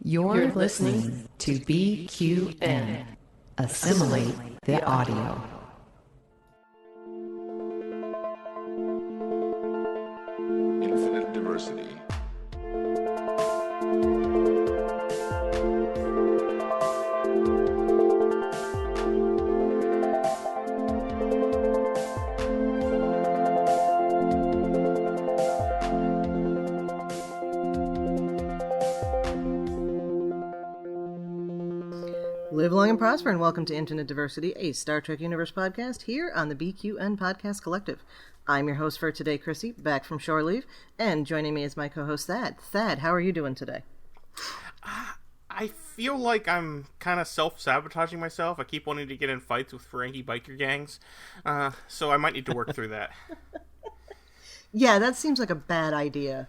You're listening to BQN. Assimilate the audio. Infinite diversity. Live long and prosper, and welcome to Infinite Diversity, a Star Trek Universe podcast here on the BQN Podcast Collective. I'm your host for today, Chrissie, back from shore leave, and joining me is my co-host, Thad. Thad, how are you doing today? I feel like I'm kind of self-sabotaging myself. I keep wanting to get in fights with Ferengi biker gangs, so I might need to work through that. Yeah, that seems like a bad idea.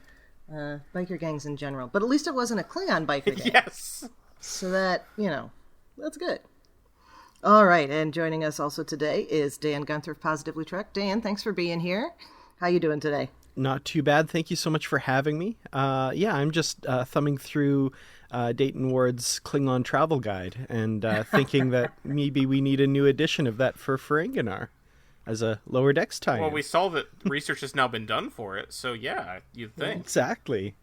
Biker gangs in general. But at least it wasn't a Klingon biker gang. Yes! So that, that's good. All right, and joining us also today is Dan Gunther of Positively Trek. Dan, thanks for being here. How you doing today? Not too bad. Thank you so much for having me. I'm just thumbing through Dayton Ward's Klingon travel guide and thinking that maybe we need a new edition of that for Ferenginar as a lower decks tie-in. Well, we saw that research has now been done for it, so yeah, you'd think. Exactly.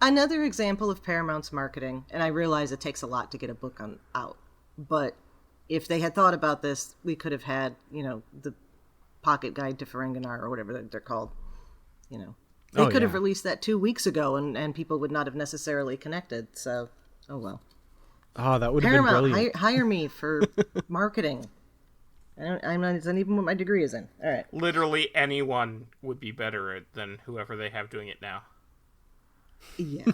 Another example of Paramount's marketing, and I realize it takes a lot to get a book out, but if they had thought about this, we could have had, the Pocket Guide to Ferenginar, or whatever they're called. They could have released that 2 weeks ago, and people would not have necessarily connected, so, oh well. Oh, that would have been brilliant. Paramount, hire me for marketing. I'm not, it's not even what my degree is in. All right. Literally anyone would be better than whoever they have doing it now. Yeah.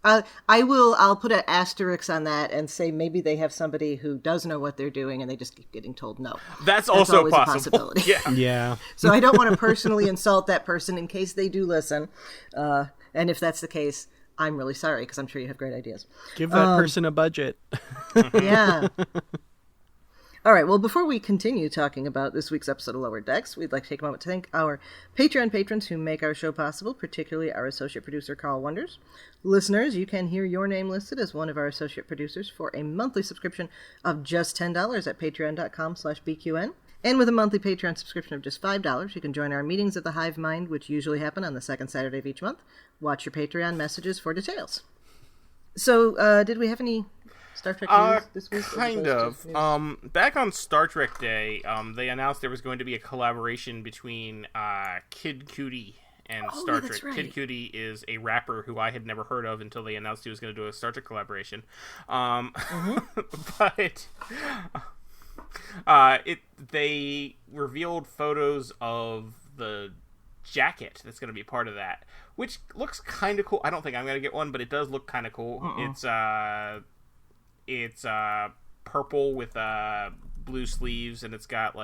I'll put an asterisk on that and say maybe they have somebody who does know what they're doing and they just keep getting told no. That's also always possible. A possibility. Yeah. So I don't want to personally insult that person in case they do listen. And if that's the case, I'm really sorry because I'm sure you have great ideas. Give that person a budget. Yeah. All right, well, before we continue talking about this week's episode of Lower Decks, we'd like to take a moment to thank our Patreon patrons who make our show possible, particularly our associate producer, Carl Wonders. Listeners, you can hear your name listed as one of our associate producers for a monthly subscription of just $10 at patreon.com/BQN. And with a monthly Patreon subscription of just $5, you can join our meetings of the Hive Mind, which usually happen on the second Saturday of each month. Watch your Patreon messages for details. So, did we have any Star Trek news this week? Kind of. Back on Star Trek Day, they announced there was going to be a collaboration between Kid Cudi and Star Trek. Right. Kid Cudi is a rapper who I had never heard of until they announced he was going to do a Star Trek collaboration. But they revealed photos of the jacket that's going to be part of that, which looks kind of cool. I don't think I'm going to get one, but it does look kind of cool. It's purple with blue sleeves, and it's got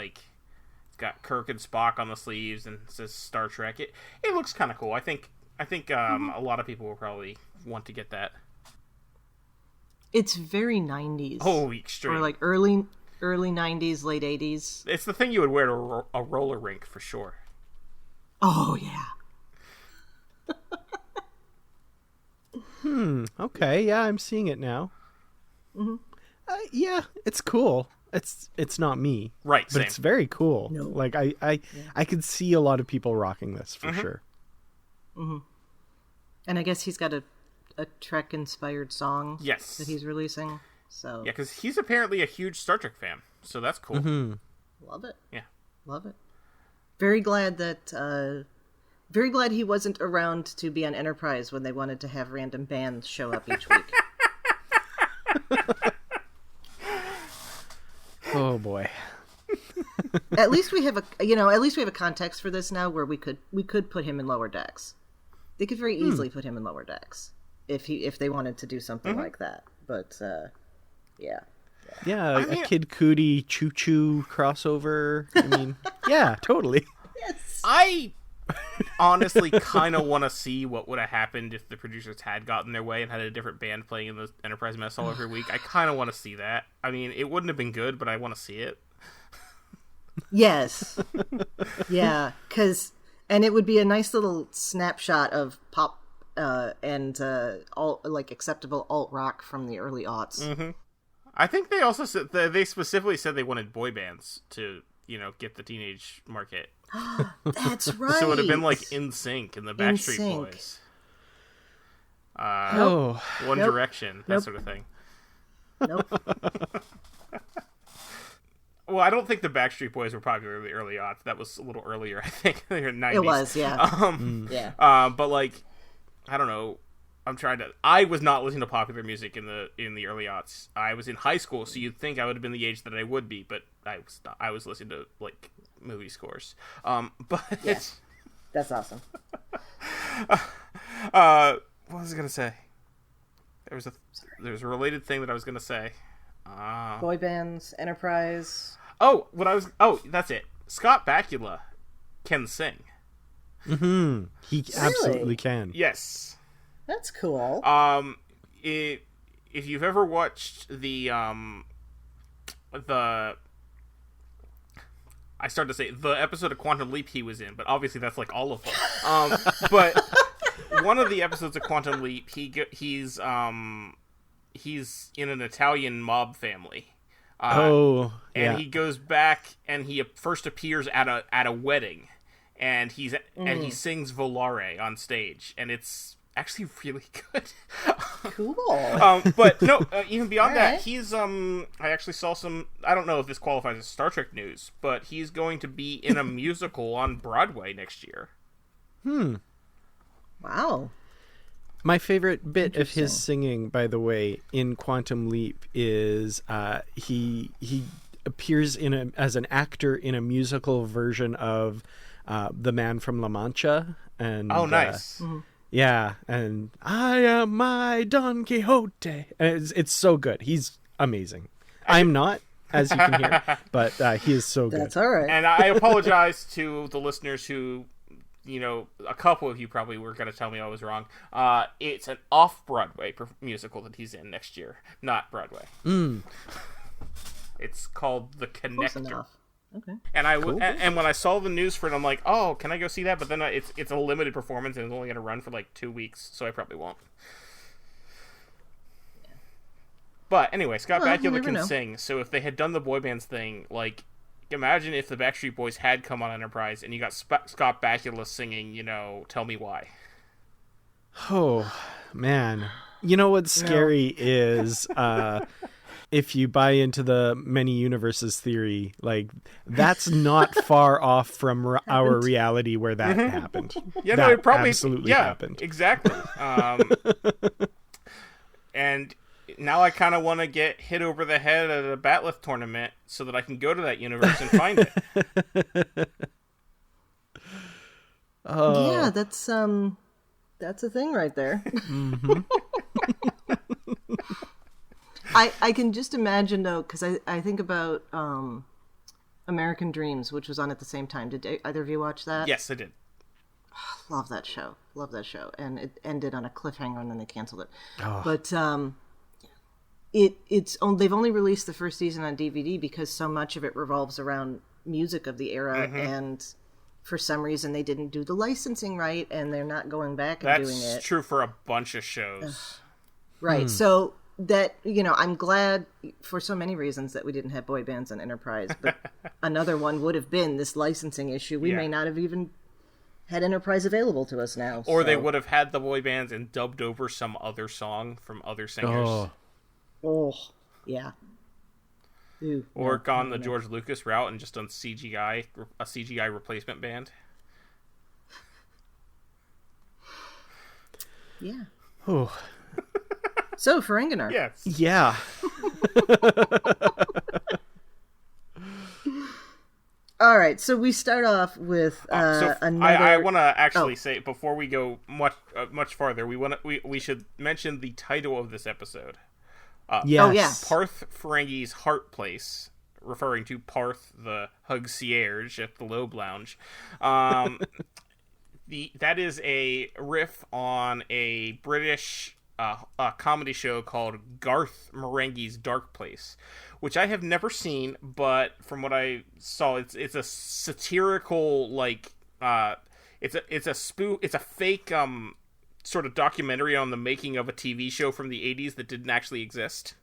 Kirk and Spock on the sleeves, and it says Star Trek. It looks kind of cool. I think a lot of people will probably want to get that. It's very 90s. Oh, extreme. Or like early 90s, late 80s. It's the thing you would wear to a roller rink for sure. Oh, yeah. Okay, yeah, I'm seeing it now. Mm-hmm. Yeah, it's cool. It's not me. Right, but same. it's very cool. No. Like, I could see a lot of people rocking this, for sure. Mm-hmm. And I guess he's got a Trek-inspired song that he's releasing. So Yeah, because he's apparently a huge Star Trek fan, so that's cool. Mm-hmm. Love it. Yeah. Love it. Very glad he wasn't around to be on Enterprise when they wanted to have random bands show up each week. Oh boy. At least we have a context for this now where we could put him in Lower Decks. They could very easily put him in Lower Decks if they wanted to do something like that. But yeah. Yeah, a Kid Cudi Choo Choo crossover. I mean, yeah, totally. Yes. I honestly kind of want to see what would have happened if the producers had gotten their way and had a different band playing in the Enterprise mess hall every week. I kind of want to see that. I mean, it wouldn't have been good, but I want to see it. Yes. Yeah, and it would be a nice little snapshot of pop and alt, like acceptable alt rock from the early aughts. Mm-hmm. I think they also said they specifically said they wanted boy bands to, get the teenage market. That's right. So it would have been like NSYNC and the Backstreet Boys. One Direction, that sort of thing. Nope. Well, I don't think the Backstreet Boys were popular in the early aughts. That was a little earlier, I think. They were 90s. It was, yeah. Yeah. But like, I don't know. I was not listening to popular music in the early aughts. I was in high school, so you'd think I would have been the age that I would be, but I was not. I was listening to like movie scores. But yeah. That's awesome. What was I gonna say? There was a related thing that I was gonna say. Boy bands, Enterprise. That's it. Scott Bakula can sing. Mm-hmm. He absolutely can. Yes. That's cool. If you've ever watched the episode of Quantum Leap he was in, but obviously that's like all of them. But one of the episodes of Quantum Leap, he's in an Italian mob family. And he goes back and he first appears at a wedding, and he sings Volare on stage, and it's actually really good. Cool. But no, even beyond that, he's I actually saw some. I don't know if this qualifies as Star Trek news, but he's going to be in a musical on Broadway next year. Wow. My favorite bit of his singing, by the way, in Quantum Leap is he appears as an actor in a musical version of The Man from La Mancha. And nice. Yeah, and I am my Don Quixote. And it's so good. He's amazing. I'm not, as you can hear, but he is so good. That's all right. And I apologize to the listeners who, a couple of you probably were going to tell me I was wrong. It's an off-Broadway musical that he's in next year, not Broadway. It's called The Connector. Okay. And and when I saw the news for it, I'm like, oh, can I go see that? But then it's a limited performance and it's only going to run for like 2 weeks, so I probably won't. Yeah. But anyway, Scott Bakula can sing, so if they had done the boy bands thing, like, imagine if the Backstreet Boys had come on Enterprise and you got Scott Bakula singing, Tell Me Why. Oh, man. You know what's scary is if you buy into the many universes theory, like, that's not far off from our reality where that happened. Yeah, that it probably absolutely happened. Exactly. And now I kind of want to get hit over the head at a Batleth tournament so that I can go to that universe and find it. Yeah, that's a thing right there. Mm-hmm. I can just imagine, though, because I think about American Dreams, which was on at the same time. Did either of you watch that? Yes, I did. Love that show. And it ended on a cliffhanger and then they canceled it. Oh. But they've only released the first season on DVD because so much of it revolves around music of the era, and for some reason they didn't do the licensing right, and they're not going back and doing it. That's true for a bunch of shows. Right. So that, I'm glad for so many reasons that we didn't have boy bands on Enterprise, but another one would have been this licensing issue. We may not have even had Enterprise available to us now. Or they would have had the boy bands and dubbed over some other song from other singers. Oh, yeah. Ooh, or gone the George Lucas route and just done a CGI replacement band. Yeah. Oh. So, Ferenginar. Yes. Yeah. All right, so we start off with another. I want to actually say before we go much farther, we should mention the title of this episode. Yes. Oh yeah, Parth Ferengi's Heart Place, referring to Parth the concierge at the Loeb Lounge. That is a riff on a British comedy show called Garth Marenghi's Dark Place, which I have never seen, but from what I saw, it's a satirical, like, it's a fake sort of documentary on the making of a TV show from the 80s that didn't actually exist.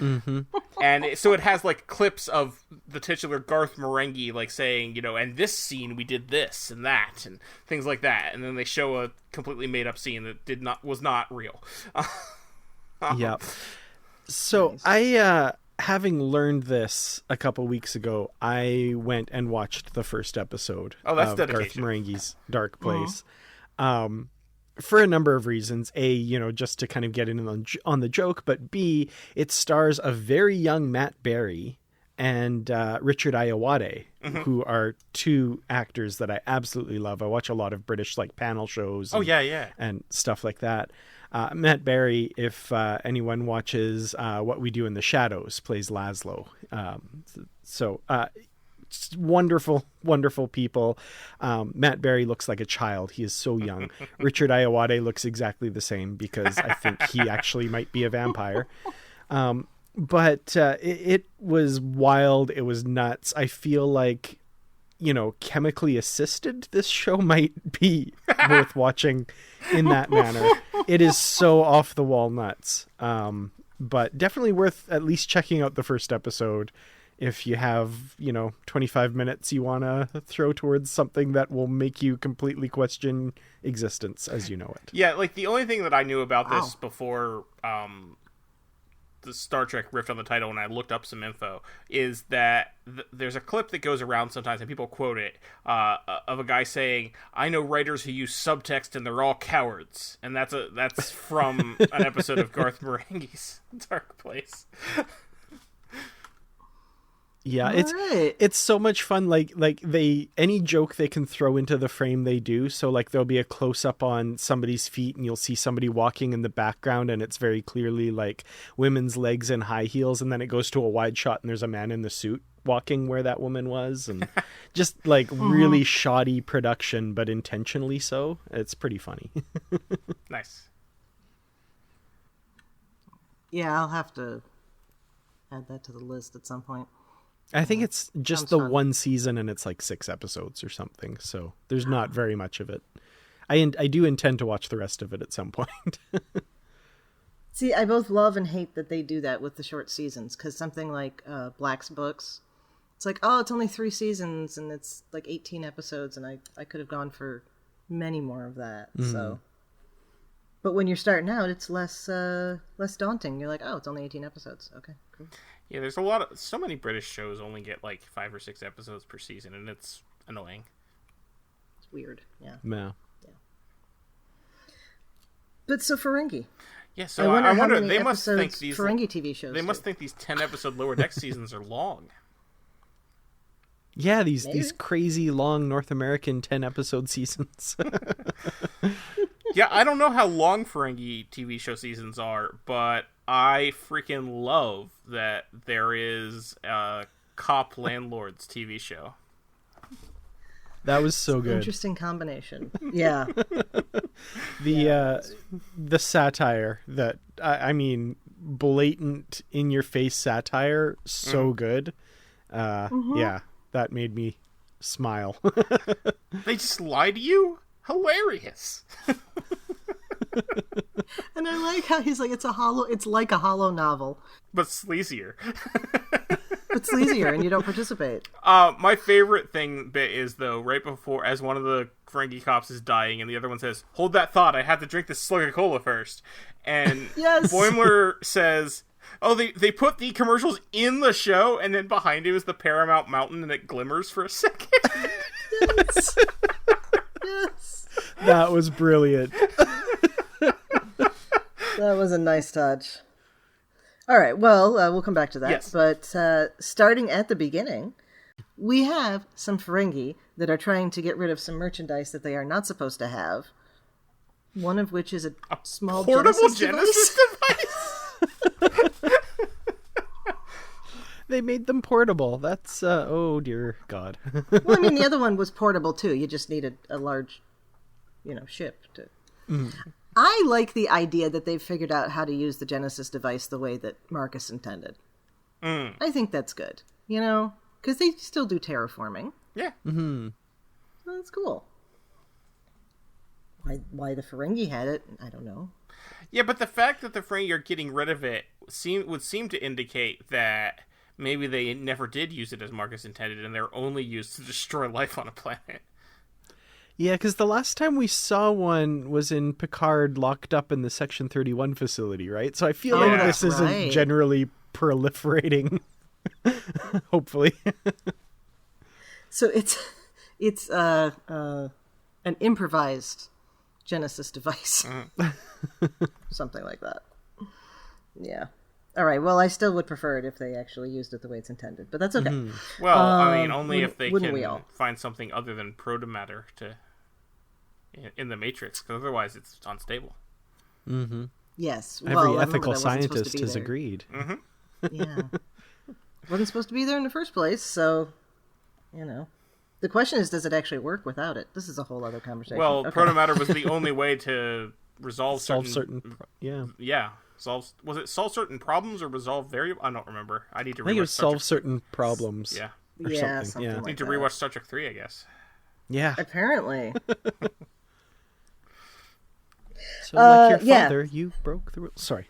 And so it has like clips of the titular Garth Marenghi like saying, and this scene we did this and that and things like that, and then they show a completely made up scene that was not real. Yeah. So nice. I having learned this a couple weeks ago, I went and watched the first episode of Garth Marenghi's Dark Place. For a number of reasons. A, just to kind of get in on the joke, but B, it stars a very young Matt Berry and Richard Ayoade, who are two actors that I absolutely love. I watch a lot of British like panel shows and stuff like that. Matt Berry, if anyone watches What We Do in the Shadows, plays Laszlo. Wonderful, wonderful people. Matt Berry looks like a child. He is so young. Richard Ayoade looks exactly the same because I think he actually might be a vampire. But it was wild. It was nuts. I feel like, chemically assisted, this show might be worth watching in that manner. It is so off the wall nuts. But definitely worth at least checking out the first episode. If you have, 25 minutes you want to throw towards something that will make you completely question existence as you know it. Yeah, like the only thing that I knew about this before the Star Trek riffed on the title and I looked up some info is that there's a clip that goes around sometimes and people quote it of a guy saying, "I know writers who use subtext and they're all cowards." And that's from an episode of Garth Marenghi's Dark Place. Yeah, it's so much fun. Like any joke they can throw into the frame they do. So like there'll be a close up on somebody's feet and you'll see somebody walking in the background and it's very clearly like women's legs in high heels, and then it goes to a wide shot and there's a man in the suit walking where that woman was, and just like really shoddy production but intentionally so. It's pretty funny. Nice. Yeah, I'll have to add that to the list at some point. I think it's just the one season and it's like 6 episodes or something. So there's not very much of it. I do intend to watch the rest of it at some point. See, I both love and hate that they do that with the short seasons. Because something like Black's Books, it's like, it's only 3 seasons and it's like 18 episodes. And I could have gone for many more of that. So, but when you're starting out, it's less daunting. You're like, it's only 18 episodes. Okay, cool. Yeah, there's so many British shows only get like 5 or 6 episodes per season, and it's annoying. It's weird, yeah. Yeah. But so Ferengi. Yeah, so I wonder they must think these Ferengi TV shows. They must think these 10-episode Lower Decks seasons are long. Yeah, these crazy long North American 10-episode seasons. Yeah, I don't know how long Ferengi TV show seasons are, but I freaking love that there is a Cop Landlords TV show. That was so good. Interesting combination. Yeah. The satire that I mean, blatant in your face satire, so good. Yeah, that made me smile. They just lie to you? Hilarious. And I like how he's like, it's like a hollow novel. But sleazier. But sleazier, and you don't participate. My favorite bit is, though, right before, as one of the Ferengi cops is dying, and the other one says, "Hold that thought, I have to drink this slug of cola first." And yes. Boimler says, they put the commercials in the show, and then behind him is the Paramount Mountain, and it glimmers for a second. Yes. Yes. That was brilliant. That was a nice touch. All right, well, we'll come back to that. Yes. But starting at the beginning, we have some Ferengi that are trying to get rid of some merchandise that they are not supposed to have. One of which is a small portable Genesis device. They made them portable. That's, oh dear God. Well, I mean, the other one was portable too. You just needed a large, ship to... I like the idea that they've figured out how to use the Genesis device the way that Marcus intended. I think that's good, because they still do terraforming. Yeah. Mm-hmm. So that's cool. Why the Ferengi had it, I don't know. Yeah, but the fact that the Ferengi are getting rid of it would seem to indicate that maybe they never did use it as Marcus intended, and they're only used to destroy life on a planet. Yeah, because the last time we saw one was in Picard locked up in the Section 31 facility, right? So I feel like this isn't generally proliferating, hopefully. So it's an improvised Genesis device. Something like that. Yeah. All right. Well, I still would prefer it if they actually used it the way it's intended, but that's okay. Mm-hmm. Well, I mean, only if they wouldn't can we all? find something other than protomatter in the Matrix, because otherwise it's unstable. Mm-hmm. Yes. Every well, ethical that wasn't supposed to scientist be has there. agreed. Mm-hmm. Yeah. Wasn't supposed to be there in the first place, so, you know. The question is, does it actually work without it? This is a whole other conversation. Well, Okay. protomatter was the only way to resolve Solve certain solve certain problems or resolve variable. I don't remember. I need to. I think it rewatch was Star solve Trek. certain problems. Yeah, Or Yeah, something. something Yeah. like need to that. rewatch Star Trek 3, I guess. Yeah. Apparently. So, like your yeah. father, you broke the rules. Sorry.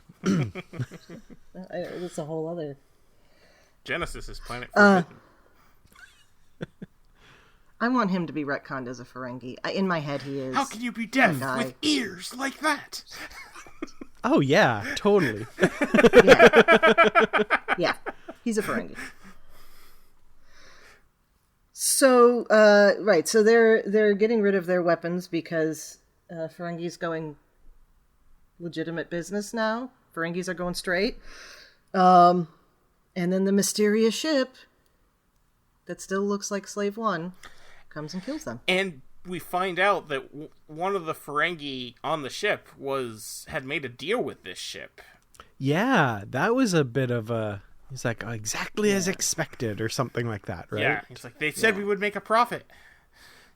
It's a whole other... Genesis is Planet Forbidden. I want him to be retconned as a Ferengi. In my head, he is. How can you be deaf guy. with ears like that? Oh, yeah, totally. Yeah, he's a Ferengi. So, right, so they're getting rid of their weapons because Ferengi's going legitimate business now. Ferengis are going straight. And then the mysterious ship that still looks like Slave One comes and kills them. And we find out that one of the Ferengi on the ship had made a deal with this ship. Yeah, that was a bit of a... He's like, exactly as expected, or something like that, right? Yeah, it's like, they said we would make a profit.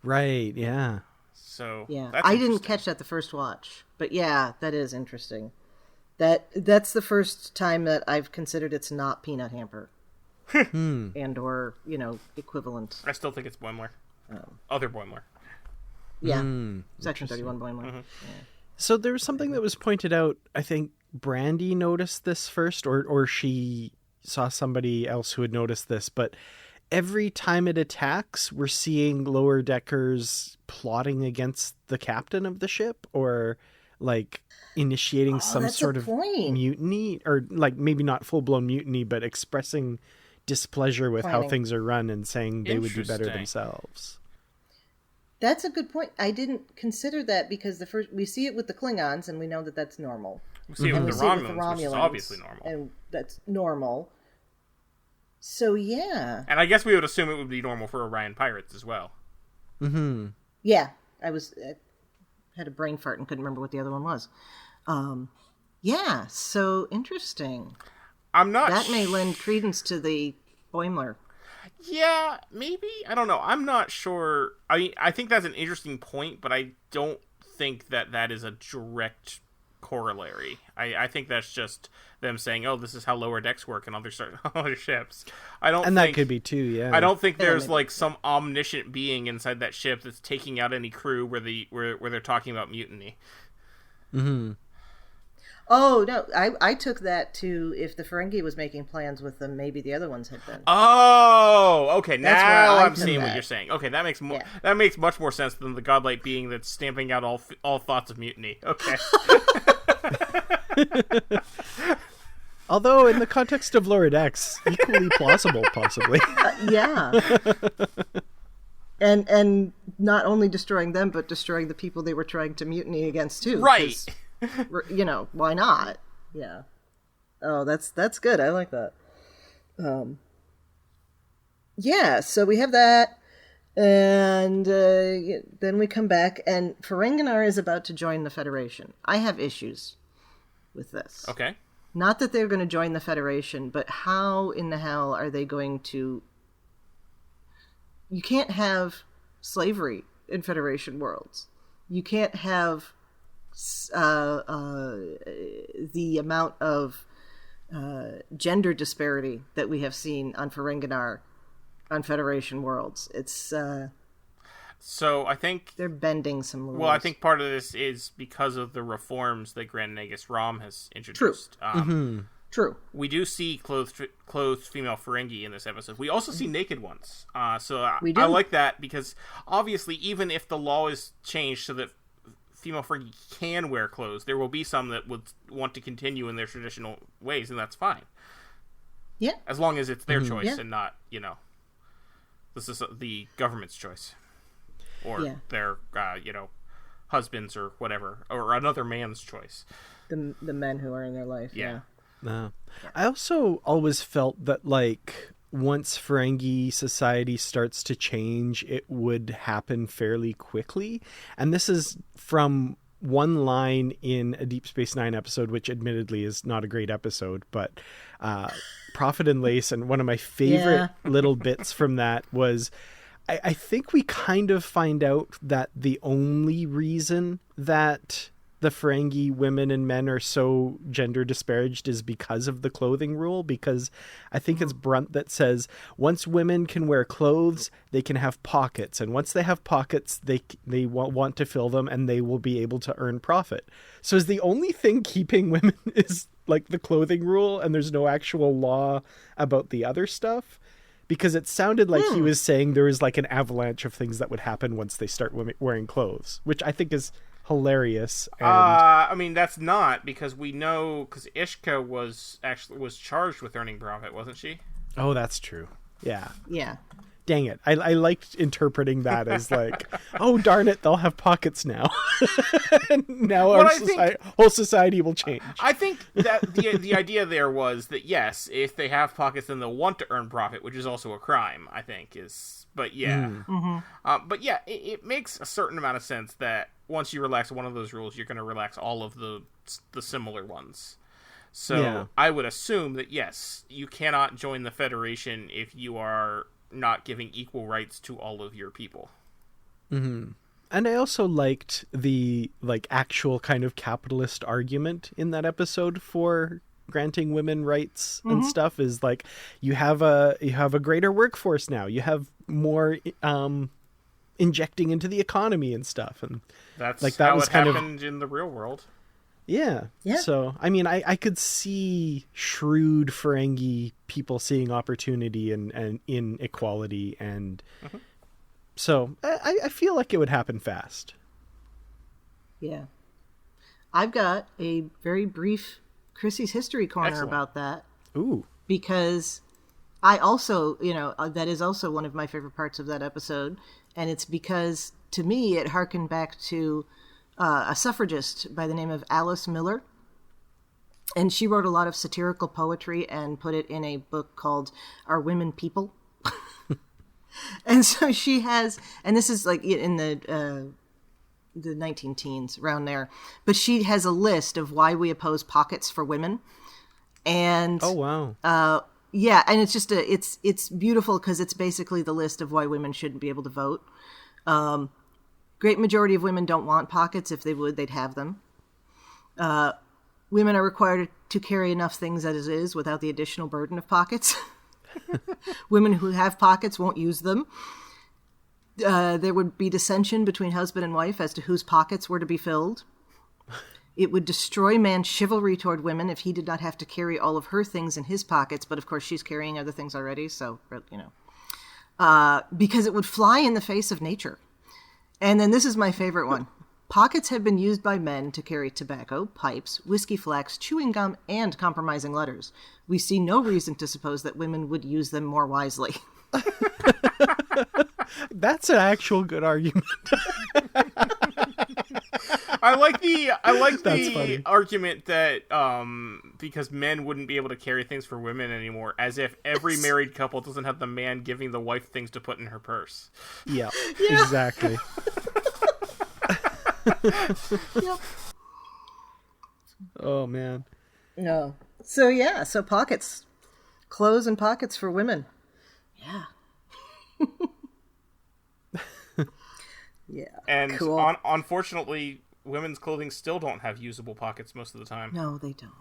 Right, yeah. So, Yeah, that's I didn't interesting. catch that the first watch, but yeah, that is interesting. That's the first time that I've considered it's not Peanut Hamper, and or equivalent. I still think it's Boimler. Other Boimler. Yeah, Section 31 Boimler. Mm-hmm. Yeah. So there was something that was pointed out, I think Brandy noticed this first, or she saw somebody else who had noticed this, but every time it attacks, we're seeing lower deckers plotting against the captain of the ship, or like initiating some that's sort a of point. mutiny, or like maybe not full-blown mutiny, but expressing displeasure with how Planning. things are run and saying they would do better Interesting. themselves. That's a good point. I didn't consider that because we see it with the Klingons, and we know that that's normal. We see it And with we the see it with the Romulans, which is Romulans, obviously normal. and that's normal. So yeah, And I guess we would assume it would be normal for Orion pirates as well. Mm-hmm. yeah. I had a brain fart and couldn't remember what the other one was. Yeah, so interesting. I'm not... That may lend credence to the Boimler. Yeah, maybe? I don't know. I'm not sure. I think that's an interesting point, but I don't think that is a direct corollary. I think that's just them saying, oh, this is how lower decks work in other ships. That could be too, yeah. I don't think there's like some omniscient being inside that ship that's taking out any crew where they're talking about mutiny. Mm-hmm. Oh, no, I took that to if the Ferengi was making plans with them, maybe the other ones had been. Oh, okay. That's Now where I I'm took seeing what that. you're saying. Okay, that makes Yeah. that makes much more sense than the godlike being that's stamping out all thoughts of mutiny. Okay. Although, in the context of lower decks, equally plausible, possibly. Yeah. And not only destroying them, but destroying the people they were trying to mutiny against too. Right. 'cause, why not? Yeah. Oh, that's good. I like that. Yeah, so we have that, and then we come back, and Ferenginar is about to join the Federation. I have issues with this. Okay. Not that they're going to join the Federation, but how in the hell are they going to... You can't have slavery in Federation worlds. You can't have the amount of gender disparity that we have seen on Ferenginar on Federation worlds. It's So I think They're bending some rules. Well, I think part of this is because of the reforms that Grand Nagus Rom has introduced. True. We do see clothed female Ferengi in this episode. We also see naked ones. So We do. I like that because obviously, even if the law is changed so that female Ferengi can wear clothes, there will be some that would want to continue in their traditional ways, and that's fine. Yeah. As long as it's their choice Yeah. and not, this is the government's choice. Or their, husbands or whatever. Or another man's choice. The men who are in their life. Yeah. I also always felt that, like, once Ferengi society starts to change, it would happen fairly quickly. And this is from one line in a Deep Space Nine episode, which admittedly is not a great episode, but Prophet and Lace, and one of my favorite little bits from that was, I think we kind of find out that the only reason that the Ferengi women and men are so gender disparaged is because of the clothing rule, because I think it's Brunt that says once women can wear clothes, they can have pockets, and once they have pockets, they want to fill them, and they will be able to earn profit. So is the only thing keeping women is like the clothing rule, and there's no actual law about the other stuff? Because it sounded like he was saying there is like an avalanche of things that would happen once they start wearing clothes, which I think is hilarious. And... I mean, that's not, because we know, because Ishka was charged with earning profit, wasn't she? Oh, that's true. Yeah. Yeah. Dang it. I liked interpreting that as like, oh, darn it, they'll have pockets now. And now our whole society will change. I think that the idea there was that, yes, if they have pockets, then they'll want to earn profit, which is also a crime, I think, is... But yeah. But yeah, it makes a certain amount of sense that once you relax one of those rules, you're going to relax all of the similar ones. So I would assume that, yes, you cannot join the Federation if you are not giving equal rights to all of your people. And I also liked the actual kind of capitalist argument in that episode for granting women rights and stuff, is like you have a greater workforce now, you have more injecting into the economy and stuff, and that's like that how was it kind happened in the real world. Yeah. So, I mean, I could see shrewd Ferengi people seeing opportunity and in equality, and so I feel like it would happen fast. Yeah. I've got a very brief Chrissie's History Corner about that. Ooh. Because I also, that is also one of my favorite parts of that episode, and it's because, to me, it harkened back to a suffragist by the name of Alice Miller, and she wrote a lot of satirical poetry and put it in a book called Are Women People? And so she has, and this is like in the 19-teens, around there, but she has a list of why we oppose pockets for women. And oh wow, yeah, and it's just it's beautiful because it's basically the list of why women shouldn't be able to vote. Great majority of women don't want pockets. If they would, they'd have them. Women are required to carry enough things as is without the additional burden of pockets. Women who have pockets won't use them. There would be dissension between husband and wife as to whose pockets were to be filled. It would destroy man's chivalry toward women if he did not have to carry all of her things in his pockets, but of course she's carrying other things already, so, because it would fly in the face of nature. And then this is my favorite one. Pockets have been used by men to carry tobacco, pipes, whiskey flax, chewing gum, and compromising letters. We see no reason to suppose that women would use them more wisely. That's an actual good argument. I like the argument that because men wouldn't be able to carry things for women anymore, as if every married couple doesn't have the man giving the wife things to put in her purse. Yeah. Exactly. Yep. Oh man. No. So pockets. Clothes and pockets for women. Yeah. Yeah. And cool. Unfortunately, women's clothing still don't have usable pockets most of the time. No, they don't.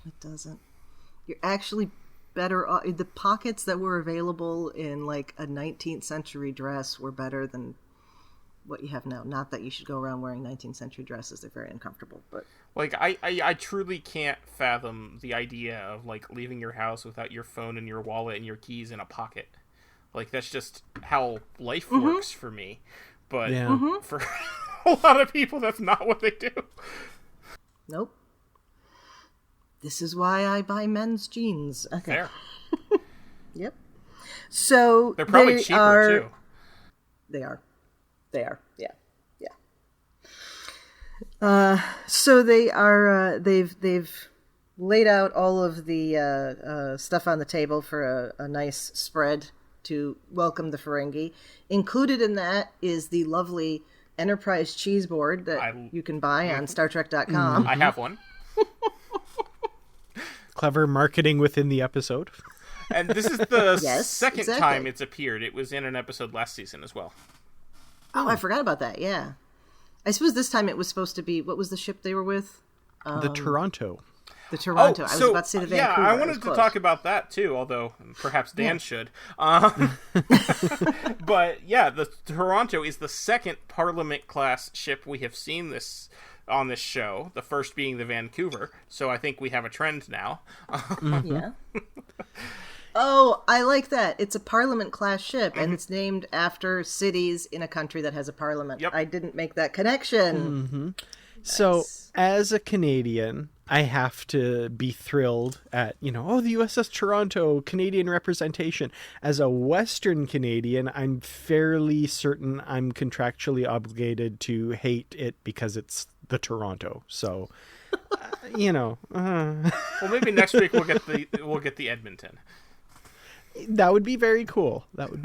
It doesn't. You're actually better. The pockets that were available in like a 19th century dress were better than what you have now. Not that you should go around wearing 19th century dresses; they're very uncomfortable. But like, I truly can't fathom the idea of like leaving your house without your phone and your wallet and your keys in a pocket. Like, that's just how life works for me. But for a lot of people, that's not what they do. Nope. This is why I buy men's jeans. Okay. Fair. Yep. So they're probably cheaper too. They are. Yeah. So they are. They've laid out all of the stuff on the table for a nice spread to welcome the Ferengi. Included in that is the lovely Enterprise cheese board that you can buy on StarTrek.com. I have one. Clever marketing within the episode. And this is the second time it's appeared. It was in an episode last season as well. Oh, I forgot about that. Yeah. I suppose this time it was supposed to be, what was the ship they were with? The Toronto. The Toronto. I was about to say the Vancouver. Yeah, I wanted to talk about that too, although perhaps Dan should. But yeah, the Toronto is the second Parliament-class ship we have seen on this show, the first being the Vancouver, so I think we have a trend now. Yeah. Oh, I like that. It's a Parliament-class ship, and it's named after cities in a country that has a parliament. Yep. I didn't make that connection. Mm-hmm. Nice. So, as a Canadian, I have to be thrilled at, the USS Toronto, Canadian representation. As a Western Canadian, I'm fairly certain I'm contractually obligated to hate it because it's the Toronto. So, Well, maybe next week we'll get the Edmonton. That would be very cool. There's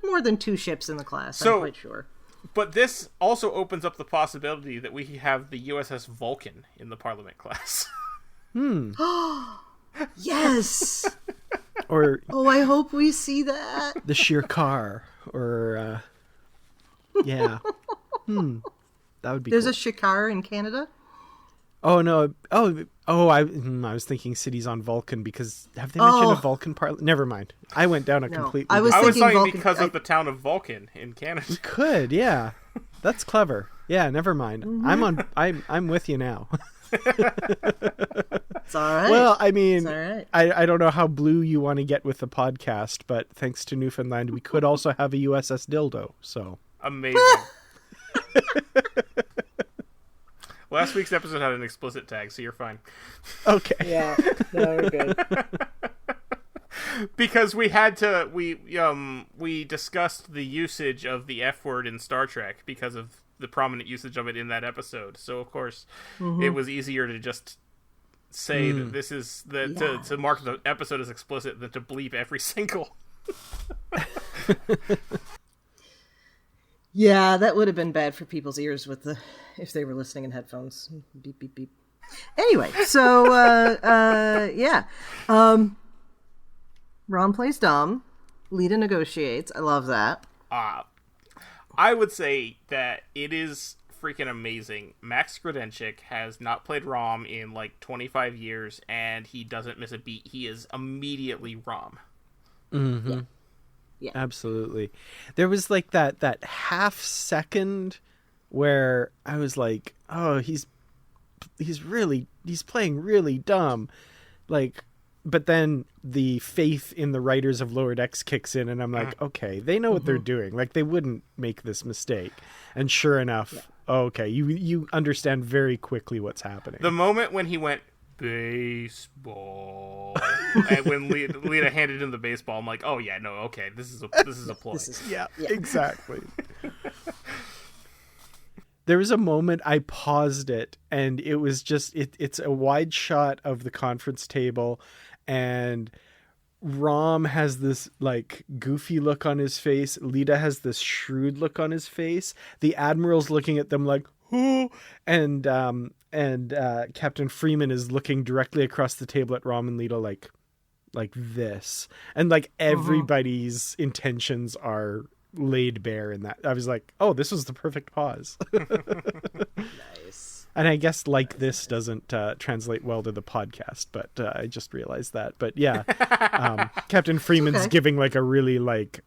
more than 2 ships in the class, I'm quite sure. But this also opens up the possibility that we have the USS Vulcan in the Parliament class. Yes! Or I hope we see that. the Sheer Car, or yeah. That would be There's cool. a Shikar in Canada? Oh, no. I was thinking cities on Vulcan, because have they mentioned a Vulcan parliament? Never mind. I went down a completely... I was talking Vulcan, because of the town of Vulcan in Canada. You could, yeah. That's clever. Yeah, never mind. Mm-hmm. I'm with you now. It's all right. Well, I mean, it's all right. I don't know how blue you want to get with the podcast, but thanks to Newfoundland, we could also have a USS Dildo, so... Amazing. Last week's episode had an explicit tag, so you're fine. Okay. Yeah, no, we're good. Because we discussed the usage of the F word in Star Trek because of the prominent usage of it in that episode. So of course, it was easier to just say that this is to mark the episode as explicit than to bleep every single. Yeah, that would have been bad for people's ears if they were listening in headphones. Beep, beep, beep. Anyway, so, yeah. Ron plays dumb. Lita negotiates. I love that. I would say that it is freaking amazing. Max Grodenchik has not played Rom in like 25 years, and he doesn't miss a beat. He is immediately Rom. Mm-hmm. Yeah. Absolutely. There was like that half second where I was like, oh, he's playing really dumb. Like, but then the faith in the writers of Lower Decks kicks in, and I'm like, okay, they know what they're doing. Like, they wouldn't make this mistake. And sure enough, okay, you understand very quickly what's happening. The moment when he went baseball, and when Lita handed him the baseball, I'm like, oh yeah, no, okay, this is a ploy. Yeah, exactly. There was a moment I paused it, and it was just it's a wide shot of the conference table, and Rom has this like goofy look on his face. Lita has this shrewd look on his face. The Admiral's looking at them like, who? And Captain Freeman is looking directly across the table at Rom and Lita like this. And like everybody's intentions are laid bare in that. I was like, oh, this was the perfect pause. Nice. And I guess like this doesn't translate well to the podcast, but I just realized that. But yeah, Captain Freeman's giving like a really like,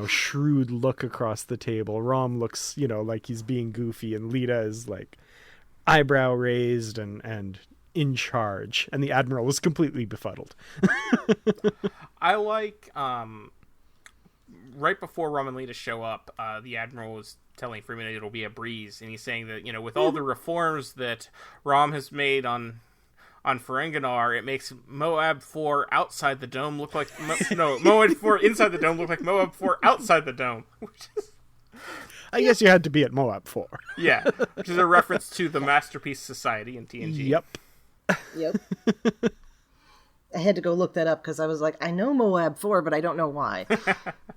shrewd look across the table. Rom looks, like he's being goofy, and Lita is like eyebrow raised and in charge, and the Admiral is completely befuddled. I like right before Rom and Lita show up, the Admiral was telling Freeman it'll be a breeze, and he's saying that, with all the reforms that Rom has made on Ferenginar, it makes Moab 4 outside the dome look like Moab 4 inside the dome look like Moab 4 outside the dome. I guess you had to be at Moab 4. Yeah, which is a reference to the Masterpiece Society in TNG. Yep. I had to go look that up because I was like, I know Moab 4, but I don't know why.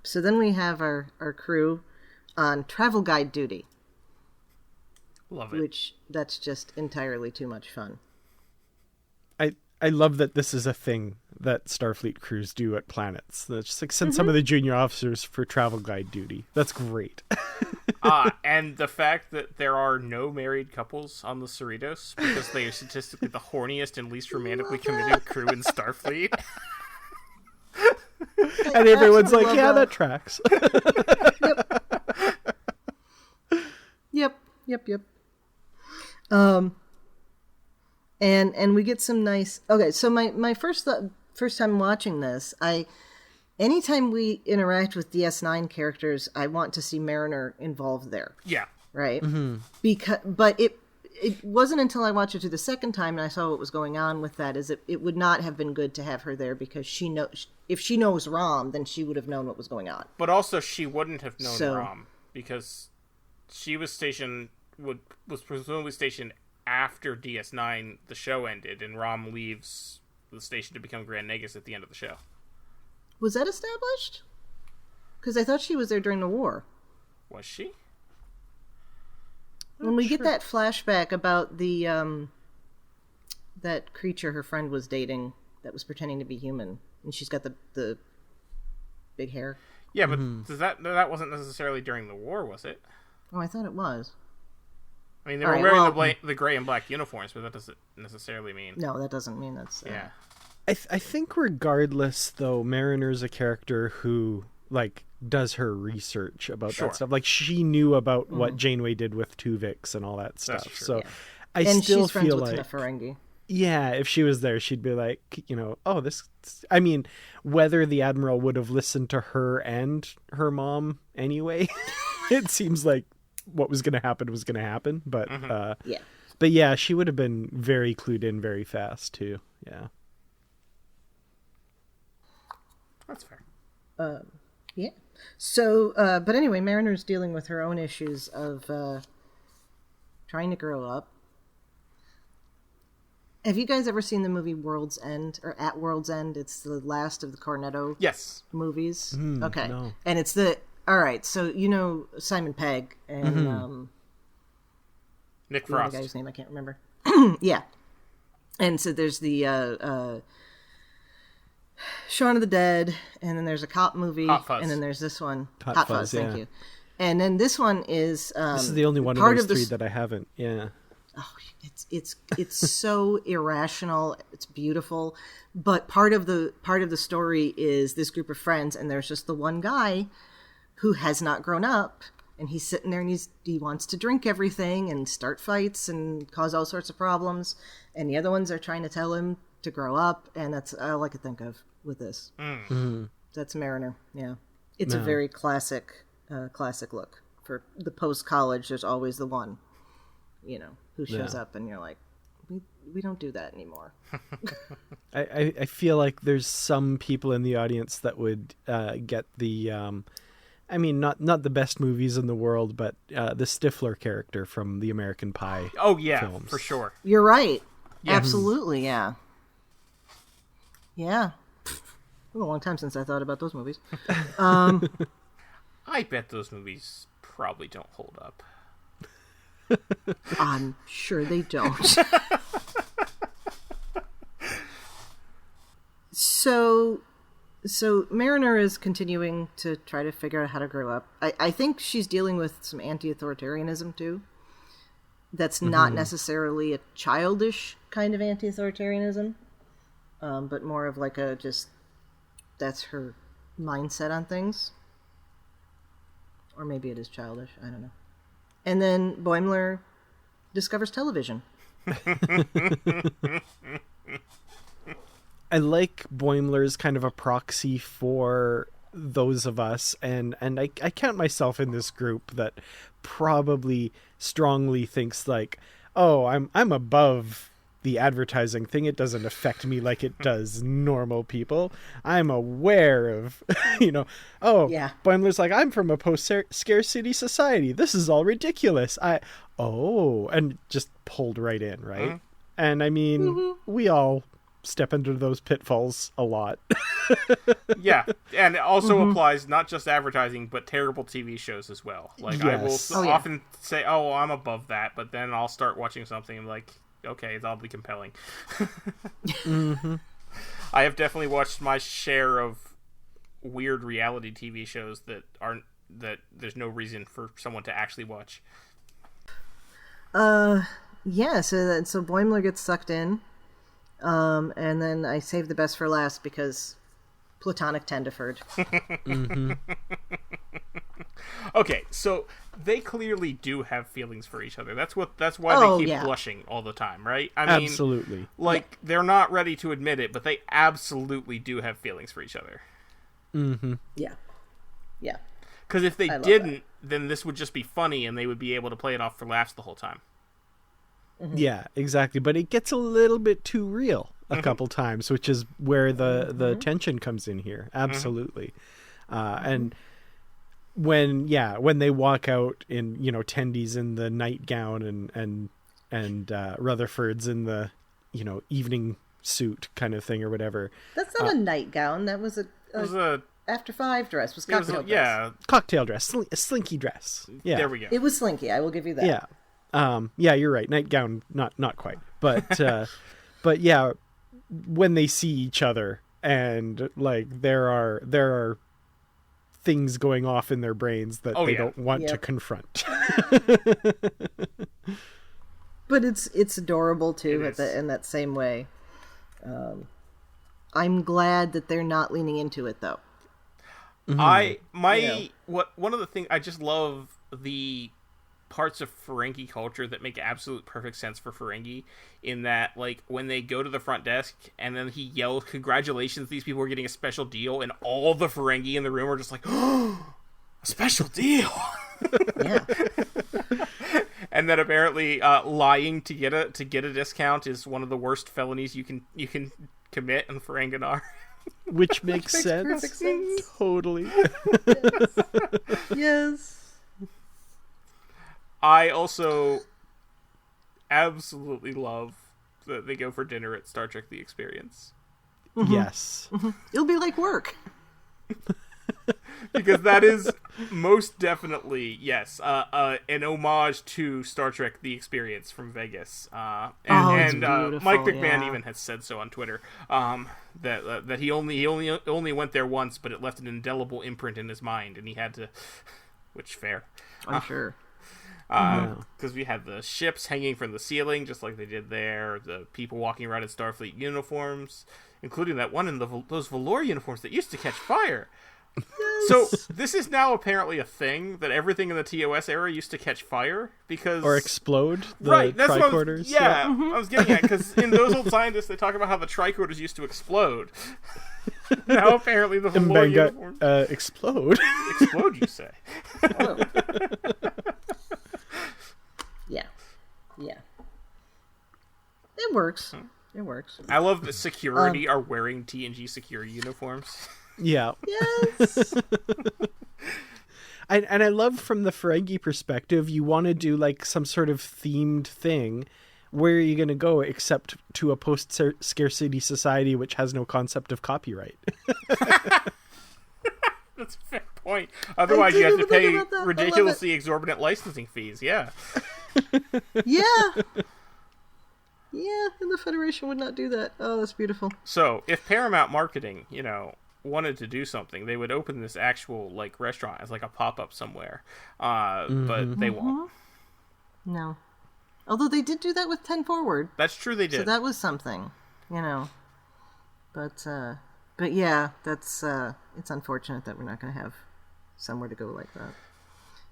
So then we have our crew on travel guide duty. Love it. Which, that's just entirely too much fun. I love that this is a thing that Starfleet crews do at planets. That's just like send some of the junior officers for travel guide duty. That's great. And the fact that there are no married couples on the Cerritos because they are statistically the horniest and least romantically committed crew in Starfleet. And everyone's like, yeah, that tracks. Yep. And we get some nice. Okay, so my first time watching this, anytime we interact with DS9 characters, I want to see Mariner involved there. Yeah. Right. But it wasn't until I watched it through the second time and I saw what was going on with that. It would not have been good to have her there because if she knows Rom, then she would have known what was going on. But also, she wouldn't have known Rom because she was presumably stationed after DS9, the show ended, and Rom leaves the station to become Grand Nagus at the end of the show. Was that established? Because I thought she was there during the war. Was she? When we get that flashback about the that creature her friend was dating that was pretending to be human, and she's got the big hair. Yeah, but that wasn't necessarily during the war, was it? Oh, I thought it was. I mean, they were wearing the gray and black uniforms, but that doesn't necessarily mean... No, that doesn't mean that's... Yeah. I think regardless, though, Mariner's a character who, like, does her research about that stuff. Like, she knew about what Janeway did with Tuvix and all that stuff. So I still feel like... she's friends with Ferengi. Yeah, if she was there, she'd be like, oh, this... I mean, whether the Admiral would have listened to her and her mom anyway, it seems like what was going to happen was going to happen. But, but yeah, she would have been very clued in very fast, too. Yeah. That's fair. Yeah. So, but anyway, Mariner's dealing with her own issues of trying to grow up. Have you guys ever seen the movie World's End, or At World's End? It's the last of the Cornetto movies. Okay. No. And it's all right, so Simon Pegg and Nick Frost. The guy's name I can't remember. Yeah. And so there's the Shaun of the Dead, and then there's a cop movie, and then there's this one, Hot Fuzz. Thank you. And then this one is this is the only one of those three that I haven't. Yeah. Oh, it's so irrational. It's beautiful, but part of the story is this group of friends, and there's just the one guy who has not grown up, and he's sitting there and he wants to drink everything and start fights and cause all sorts of problems, and the other ones are trying to tell him to grow up, and that's all I could think of with this. That's Mariner. Yeah, it's a very classic look for the post-college. There's always the one, who shows up, and you're like, we don't do that anymore. I feel like there's some people in the audience that would get the I mean, not the best movies in the world, but the Stifler character from the American Pie films. For sure. You're right. Yeah. Absolutely, yeah. Yeah. It's been a long time since I thought about those movies. I bet those movies probably don't hold up. I'm sure they don't. So Mariner is continuing to try to figure out how to grow up. I think she's dealing with some anti-authoritarianism too. that's not necessarily a childish kind of anti-authoritarianism, but more of like a just, that's her mindset on things. Or maybe it is childish, I don't know. And then Boimler discovers television. I like Boimler's kind of a proxy for those of us, and I count myself in this group that probably strongly thinks like, oh, I'm above the advertising thing. It doesn't affect me like it does normal people. I'm aware of, Boimler's like, I'm from a post-scarcity society. This is all ridiculous. And just pulled right in, right? Mm-hmm. And I mean, we all step into those pitfalls a lot. Yeah, and it also applies not just advertising, but terrible TV shows as well. Like, yes. I will often say, oh, I'm above that, but then I'll start watching something like, okay, it's oddly compelling. I have definitely watched my share of weird reality TV shows that there's no reason for someone to actually watch. Yeah, so Boimler gets sucked in. And then I saved the best for last because platonic Tenderford. Okay, so they clearly do have feelings for each other. That's why they keep blushing all the time, right? I mean, absolutely. Like, they're not ready to admit it, but they absolutely do have feelings for each other. Yeah. Yeah. Because if they didn't, then this would just be funny and they would be able to play it off for laughs the whole time. Yeah, exactly. But it gets a little bit too real a couple times, which is where the tension comes in here. Absolutely. And when they walk out in, Tendy's in the nightgown and Rutherford's in the, evening suit kind of thing or whatever. That's not a nightgown. That was a after five dress. It was cocktail dress. Yeah. Cocktail dress. A slinky dress. Yeah. There we go. It was slinky. I will give you that. Yeah. Yeah, you're right. Nightgown, not quite, but but yeah, when they see each other and like there are things going off in their brains that they don't want to confront. But it's adorable too in that same way. I'm glad that they're not leaning into it though. One of the things I just love the parts of Ferengi culture that make absolute perfect sense for Ferengi, in that, like, when they go to the front desk and then he yells, "Congratulations, these people are getting a special deal," and all the Ferengi in the room are just like, "Oh, a special deal!" Yeah. And then apparently, lying to get a discount is one of the worst felonies you can commit in Ferenginar. Which makes sense. Perfect sense. Totally. Yes. I also absolutely love that they go for dinner at Star Trek The Experience. Yes. It'll be like work. Because that is most definitely, yes, an homage to Star Trek The Experience from Vegas. Mike McMahon even has said so on Twitter, that he only went there once, but it left an indelible imprint in his mind, and he had to, which fair. I'm sure. Because we had the ships hanging from the ceiling, just like they did there, the people walking around in Starfleet uniforms, including that one in those velour uniforms that used to catch fire. Yes. So this is now apparently a thing, that everything in the TOS era used to catch fire because or explode. The right, that's tricorders. I was getting at, because in Those Old Scientists they talk about how the tricorders used to explode. Now apparently the velour uniforms explode. Explode, you say? Oh. Yeah. It works. It works. I love that security are wearing TNG security uniforms. Yeah. Yes. And I love from the Ferengi perspective, you want to do like some sort of themed thing. Where are you going to go except to a post-scarcity society which has no concept of copyright? That's a fair point. Otherwise, you have to pay ridiculously exorbitant licensing fees. Yeah. Yeah. Yeah, and the Federation would not do that. Oh, that's beautiful. So, if Paramount Marketing, wanted to do something, they would open this actual like restaurant as like a pop-up somewhere. But they won't. No. Although they did do that with 10 Forward. That's true, they did. So that was something, But yeah, that's it's unfortunate that we're not going to have somewhere to go like that.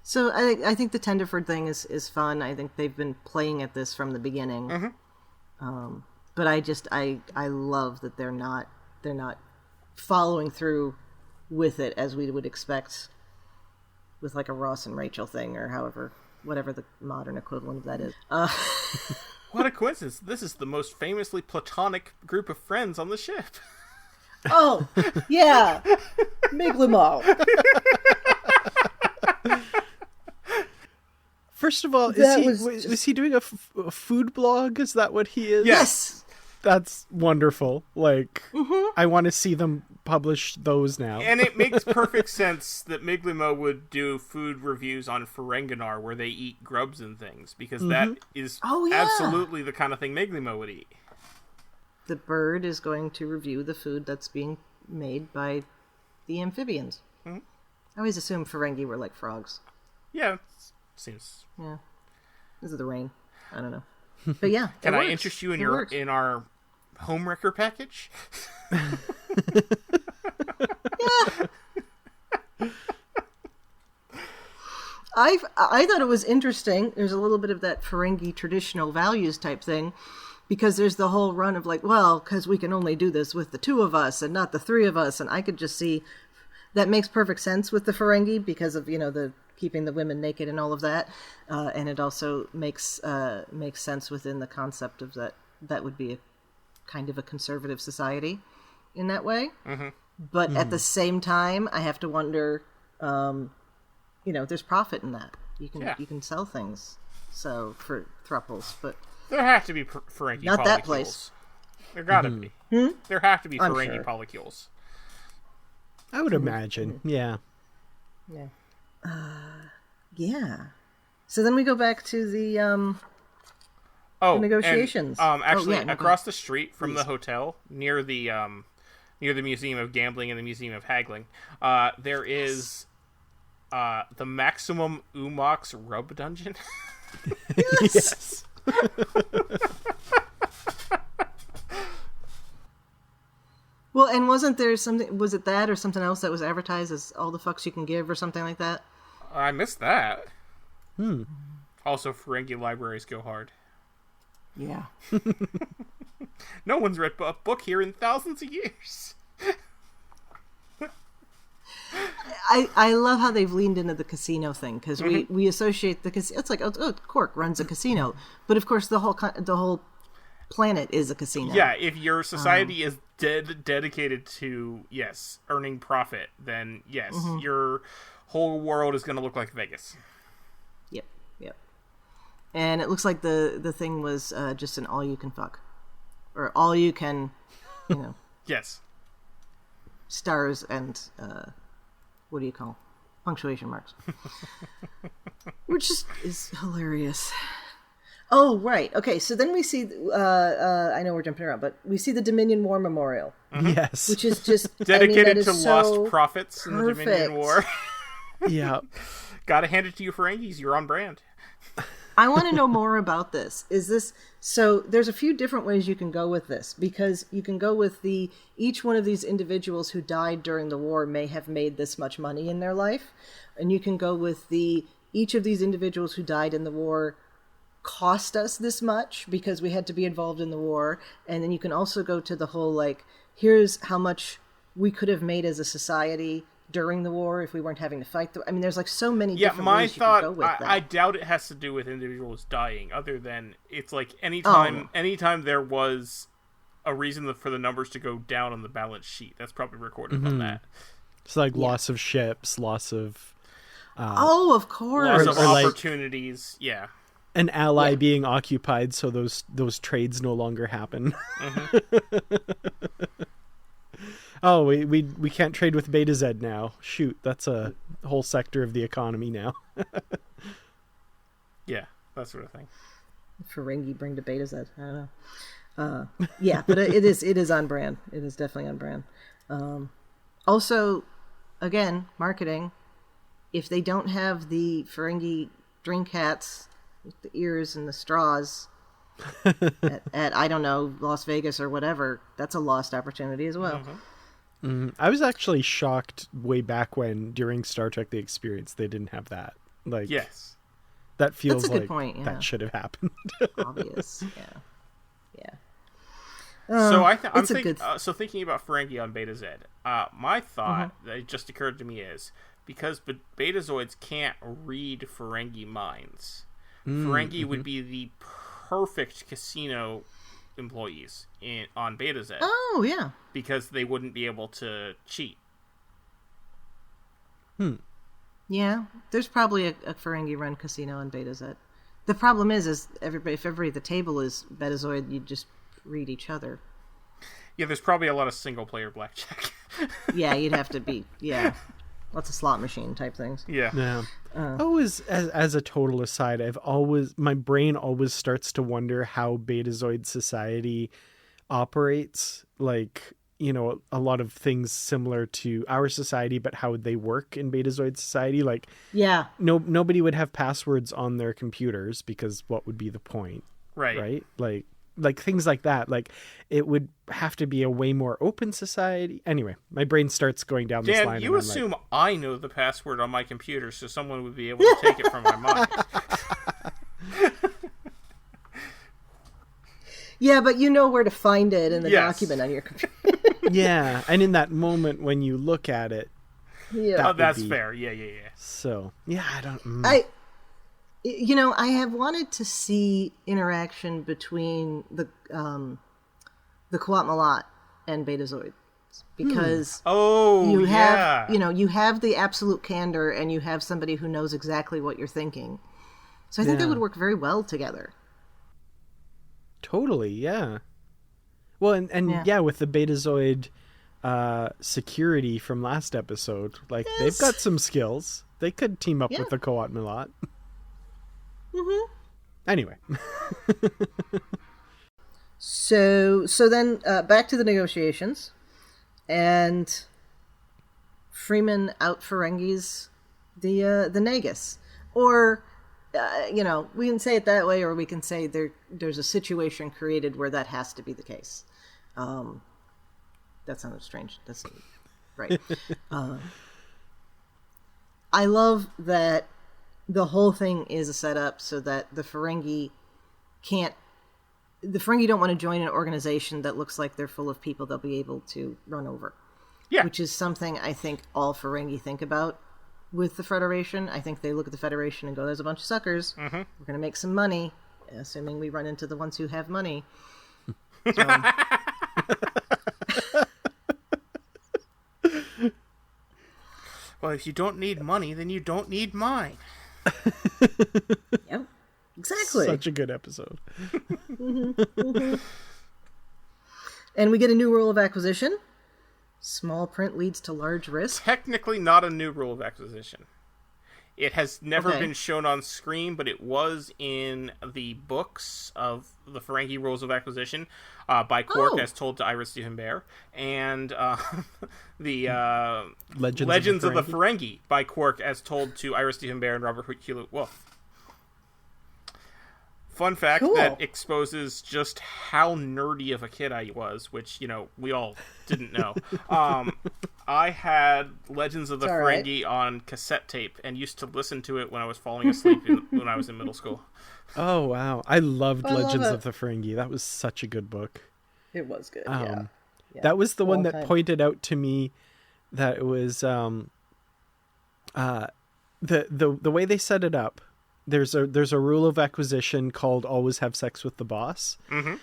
So I think the Tenderford thing is fun. I think they've been playing at this from the beginning. Mm-hmm. But I love that they're not following through with it as we would expect with like a Ross and Rachel thing, or whatever the modern equivalent of that is. What a coincidence. This is the most famously platonic group of friends on the ship. Oh, yeah. Mignone. First of all, is he doing a food blog? Is that what he is? Yes. That's wonderful. Like, I want to see them publish those now. And it makes perfect sense that Miglimo would do food reviews on Ferenginar where they eat grubs and things, because that is absolutely the kind of thing Miglimo would eat. The bird is going to review the food that's being made by the amphibians. Mm-hmm. I always assumed Ferengi were like frogs. Yeah, seems. Yeah. This is the rain. I don't know. But yeah, Can I interest you in our homewrecker package? Yeah. I thought it was interesting. There's a little bit of that Ferengi traditional values type thing, because there's the whole run of like, well, because we can only do this with the two of us and not the three of us, and I could just see that makes perfect sense with the Ferengi because of the keeping the women naked and all of that, and it also makes sense within the concept of that would be a kind of a conservative society in that way. Mm-hmm. But at the same time, I have to wonder, there's profit in that. You can sell things for thruples, but there have to be Ferengi not polycules. That place. There gotta be. There have to be Ferengi polycules. I would imagine. Yeah. Yeah. Yeah. So then we go back to the negotiations. And, across the street from the hotel, near the Museum of Gambling and the Museum of Haggling, there is the Maximum Umox Rub Dungeon. Yes. Well, and wasn't there something? Was it that or something else that was advertised as all the fucks you can give or something like that? I missed that. Also, Ferengi libraries go hard. Yeah. No one's read a book here in thousands of years. I love how they've leaned into the casino thing, because we associate the casino. It's like, oh, Cork runs a casino, but of course the whole planet is a casino. Yeah, if your society is dedicated to earning profit, then your whole world is going to look like Vegas. Yep. And it looks like the thing was just an all you can fuck, or all you can, Yes. Stars and what do you call punctuation marks, which is hilarious. Oh, right. Okay, so then we see, I know we're jumping around, but we see the Dominion War Memorial. Yes. Which is just dedicated to so lost prophets in the Dominion War. Yeah. Gotta hand it to you, Ferengis. You're on brand. I want to know more about this. So there's a few different ways you can go with this, because you can go with each one of these individuals who died during the war may have made this much money in their life. And you can go with each of these individuals who died in the war cost us this much because we had to be involved in the war. And then you can also go to the whole, like, here's how much we could have made as a society during the war if we weren't having to fight. There's like so many different ways you can go with that. I doubt it has to do with individuals dying, other than it's like anytime there was a reason for the numbers to go down on the balance sheet, that's probably recorded on that. It's like loss of ships, loss of of course, loss of opportunities. Yeah. An ally being occupied, so those trades no longer happen. Oh, we can't trade with Beta Z now. Shoot, that's a whole sector of the economy now. Yeah, that sort of thing. Ferengi bring to Beta Z. I don't know. Yeah, but it is on brand. It is definitely on brand. Also, again, marketing. If they don't have the Ferengi drink hats with the ears and the straws at I don't know, Las Vegas or whatever. That's a lost opportunity as well. I was actually shocked way back when, during Star Trek The Experience, they didn't have that. Like, Yes. that feels That's a good like point, yeah. that should have happened. Obvious. Yeah. So it's a good... so thinking about Ferengi on Beta Z, my thought that just occurred to me is, because Betazoids can't read Ferengi minds, Ferengi would be the perfect casino employees on Beta Z. Oh, yeah. Because they wouldn't be able to cheat. Yeah, there's probably a Ferengi-run casino on Beta Z. The problem is if everybody at the table is Betazoid, you just read each other. Yeah, there's probably a lot of single-player blackjack. Yeah, you'd have to be, lots of slot machine type things. Yeah. As a total aside, my brain always starts to wonder how Betazoid society operates. Like, you know, a lot of things similar to our society, but how would they work in Betazoid society? Like, yeah, nobody would have passwords on their computers, because what would be the point? Right. Like things like that. Like, it would have to be a way more open society. Anyway, my brain starts going down this line. Dan, you assume I know the password on my computer, so someone would be able to take it from my mind. Yeah, but you know where to find it in the document on your computer. Yeah, and in that moment when you look at it, that's fair. Yeah. So, yeah, I don't... I have wanted to see interaction between the Qowat Milat and Betazoids, because you have the absolute candor, and you have somebody who knows exactly what you're thinking. So I think they would work very well together. Totally, yeah. Well, and with the Betazoid security from last episode, like, they've got some skills. They could team up with the Qowat Milat. Anyway. So then back to the negotiations, and Freeman out Ferengis the Nagus, or we can say it that way, or we can say there's a situation created where that has to be the case. That sounded strange. That's right. I love that the whole thing is a setup so that the Ferengi don't want to join an organization that looks like they're full of people they'll be able to run over. Yeah. Which is something I think all Ferengi think about with the Federation. I think they look at the Federation and go, there's a bunch of suckers. We're going to make some money, assuming we run into the ones who have money. So... Well, if you don't need money, then you don't need mine. Yep, exactly. Such a good episode. And we get a new rule of acquisition. Small print leads to large risk. Technically not a new rule of acquisition. It has never been shown on screen, but it was in the books of the Ferengi Rules of Acquisition by Quark, as told to Iris Duhembear, and the Legends of the Ferengi by Quark, as told to Iris Duhembear and Robert Hewlett Wolf. Fun fact that exposes just how nerdy of a kid I was, which, we all didn't know. I had Legends of the Ferengi on cassette tape and used to listen to it when I was falling asleep when I was in middle school. Oh, wow. I loved Legends of the Ferengi. That was such a good book. It was good, That was the one that pointed out to me that it was the way they set it up. There's a rule of acquisition called always have sex with the boss. Mm-hmm.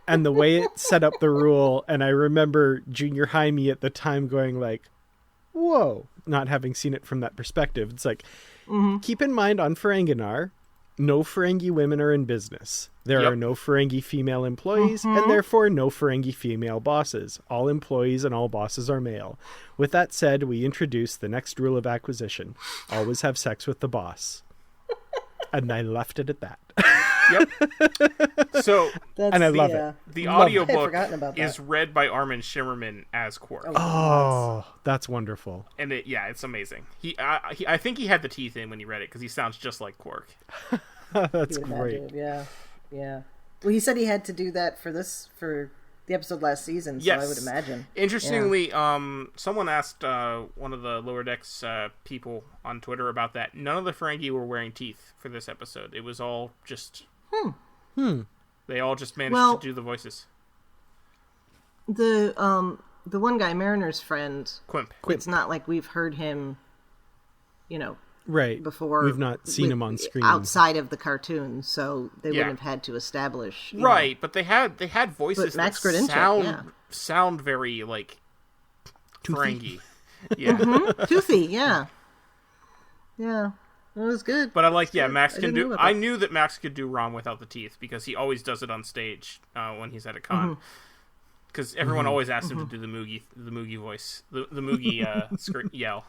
And the way it set up the rule, and I remember junior high me at the time going like, whoa, not having seen it from that perspective. It's like, keep in mind on Ferenginar, no Ferengi women are in business. There are no Ferengi female employees, and therefore no Ferengi female bosses. All employees and all bosses are male. With that said, we introduce the next rule of acquisition. Always have sex with the boss. And I left it at that. Yep. So, and I love it. The audiobook is read by Armin Shimmerman as Quark. Oh, that's wonderful. And it's amazing. I think he had the teeth in when he read it because he sounds just like Quark. That's He would have had great. to, yeah. Well, he said he had to do that for the episode last season, so Yes. I would imagine. Interestingly, someone asked one of the Lower Decks people on Twitter about that. None of the Ferengi were wearing teeth for this episode. It was all just... They all just managed to do the voices. The one guy, Mariner's friend, Quimp. it's not like we've heard him, Right. before. We've not seen him on screen. outside of the cartoon, so they Yeah. wouldn't have had to establish. Right, but they had voices But Max that Gradinchuk, sound very, like, Ferengi. Yeah. Toothy, yeah. Yeah. It was good. But I like, Max I can didn't know do... about I that. knew that Max could do Rom without the teeth, because he always does it on stage when he's at a con. Because everyone always asks him to do the Moogie voice. The Moogie yell.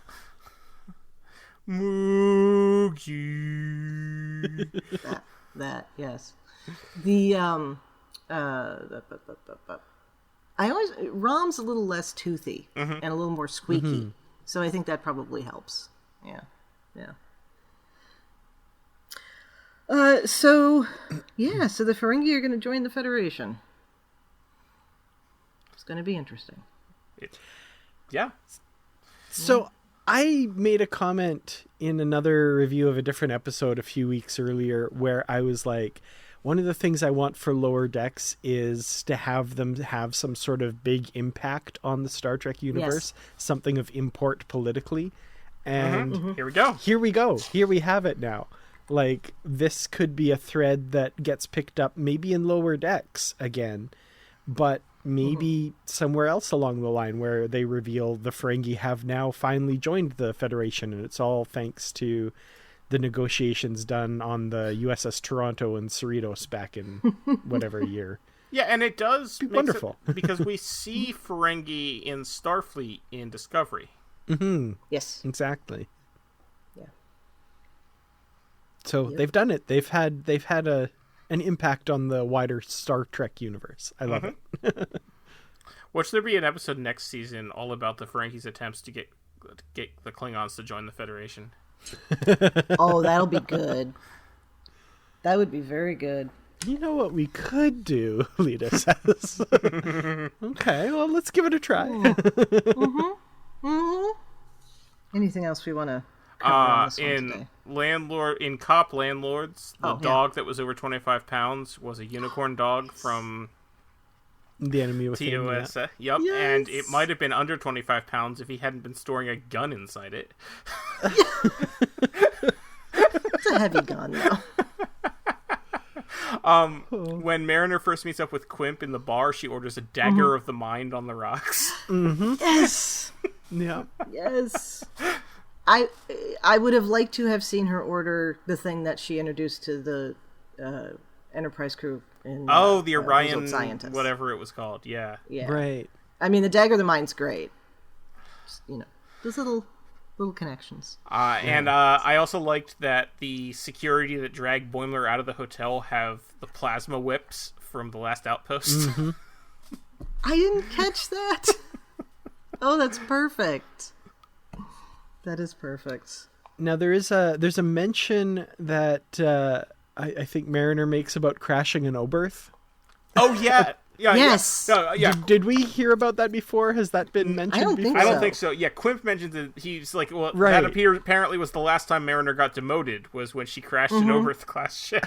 Moogie. That, yes. The, Rom's a little less toothy and a little more squeaky, so I think that probably helps. Yeah. So the Ferengi are going to join the Federation. It's going to be interesting. Yeah. So I made a comment in another review of a different episode a few weeks earlier where I was like, one of the things I want for Lower Decks is to have them have some sort of big impact on the Star Trek universe, something of import politically. And Here we go. here we go. Here we have it now. Like, this could be a thread that gets picked up maybe in Lower Decks again, but maybe somewhere else along the line where they reveal the Ferengi have now finally joined the Federation, and it's all thanks to the negotiations done on the USS Toronto and Cerritos back in whatever year. Yeah, and it does Be makes wonderful. it, because we see Ferengi in Starfleet in Discovery. Yes. Exactly. Yeah. So they've done it. They've had an impact on the wider Star Trek universe. I love it. Watch there be an episode next season all about the Ferengi's attempts to get the Klingons to join the Federation. Oh, that'll be good. That would be very good. You know what we could do, Lita says. Okay, well, let's give it a try. Anything else we want to cover on this one today? In Cop Landlords, the Oh, yeah. dog that was over 25 pounds was a unicorn dog from The Enemy Within. Yeah. TOS. Yep, and it might have been under 25 pounds if he hadn't been storing a gun inside it. It's a heavy gun, though. When Mariner first meets up with Quimp in the bar, she orders a dagger of the mind on the rocks. Yes. Yeah. Yes. I would have liked to have seen her order the thing that she introduced to the Enterprise crew in The those old Orion, scientists. whatever it was called. Yeah. Yeah. Right. I mean, the dagger of the mind's great. Just, those little connections. And I also liked that the security that dragged Boimler out of the hotel have the plasma whips from the last outpost. I didn't catch that. Oh, that's perfect. That is perfect. Now there's a mention that I think Mariner makes about crashing an Oberth. Oh, yeah. Yeah, Yes. Yeah. No, yeah. Did we hear about that before? Has that been mentioned don't before? think I don't so. think so. Yeah, Quimp mentions it. He's like, well, Right. that apparently was the last time Mariner got demoted, was when she crashed an Oberth class ship.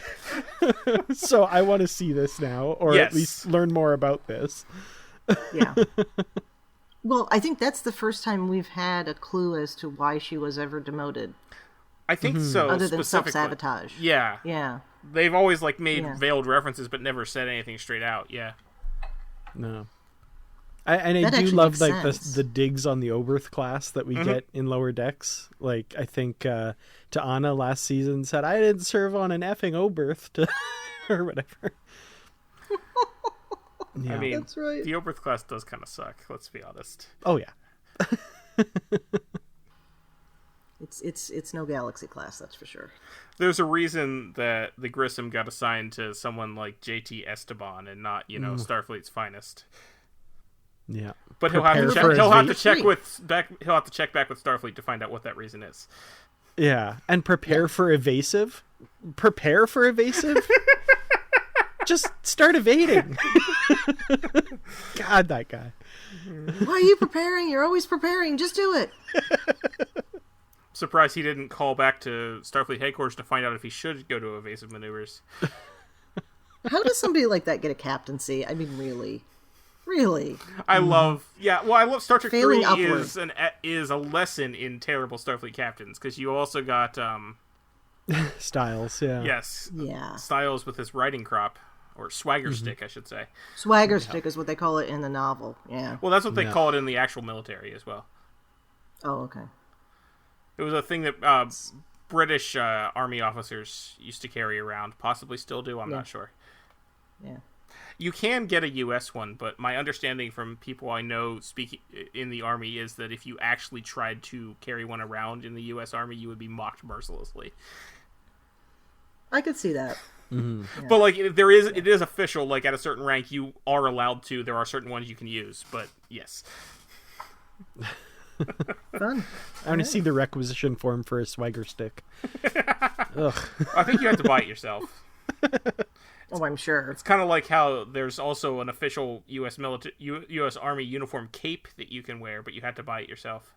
So I want to see this now, or Yes. at least learn more about this. Yeah. Well, I think that's the first time we've had a clue as to why she was ever demoted, I think so. other than specifically. self-sabotage. Yeah. Yeah. They've always made Yeah. veiled references, but never said anything straight out. Yeah. No. I That do actually love makes the sense. the digs on the Oberth class that we get in Lower Decks. Like, I think to Anna last season said, I didn't serve on an effing Oberth to or whatever. Yeah. I mean, That's right. the Oberth class does kind of suck. Let's be honest. Oh yeah. It's no Galaxy class, that's for sure. There's a reason that the Grissom got assigned to someone like JT Esteban and not, Starfleet's finest. Yeah. But he'll have to Prepare check. for He'll have to his check with back. He'll have to check back with Starfleet to find out what that reason is. Yeah, and prepare for evasive. Prepare for evasive? Just start evading. God, that guy. Why are you preparing? You're always preparing. Just do it. Surprised he didn't call back to Starfleet headquarters to find out if he should go to evasive maneuvers. How does somebody like that get a captaincy? I mean, really? Really? I love Star Trek Failing 3 upward. is a lesson in terrible Starfleet captains, because you also got Styles, yeah. yes, Yeah. Styles with his riding crop, or swagger stick, I should say. Swagger stick is what they call it in the novel. Yeah. Well, that's what they call it in the actual military as well. Oh, okay. It was a thing that British army officers used to carry around, possibly still do. I'm not sure. Yeah. You can get a U.S. one, but my understanding from people I know speaking in the Army is that if you actually tried to carry one around in the U.S. Army, you would be mocked mercilessly. I could see that. Mm-hmm. Yeah. But like, it is official. Like at a certain rank, you are allowed to. There are certain ones you can use, but yes. Fun. I want to see the requisition form for a swagger stick. Ugh. I think you have to buy it yourself. Oh, I'm sure. It's kind of like how there's also an official U.S. U.S. Army uniform cape that you can wear, but you have to buy it yourself.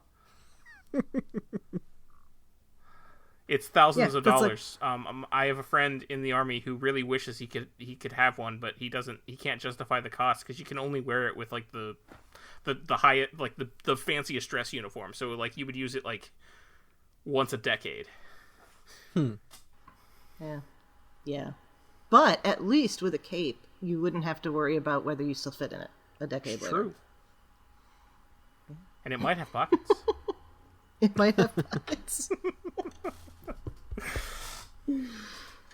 It's thousands of dollars. I have a friend in the Army who really wishes he could have one, but he doesn't. He can't justify the cost because you can only wear it with like the high, like the fanciest dress uniform. So like you would use it like once a decade. Yeah. Yeah. But at least with a cape, you wouldn't have to worry about whether you still fit in it a decade later. True. And it might have pockets. It might have pockets.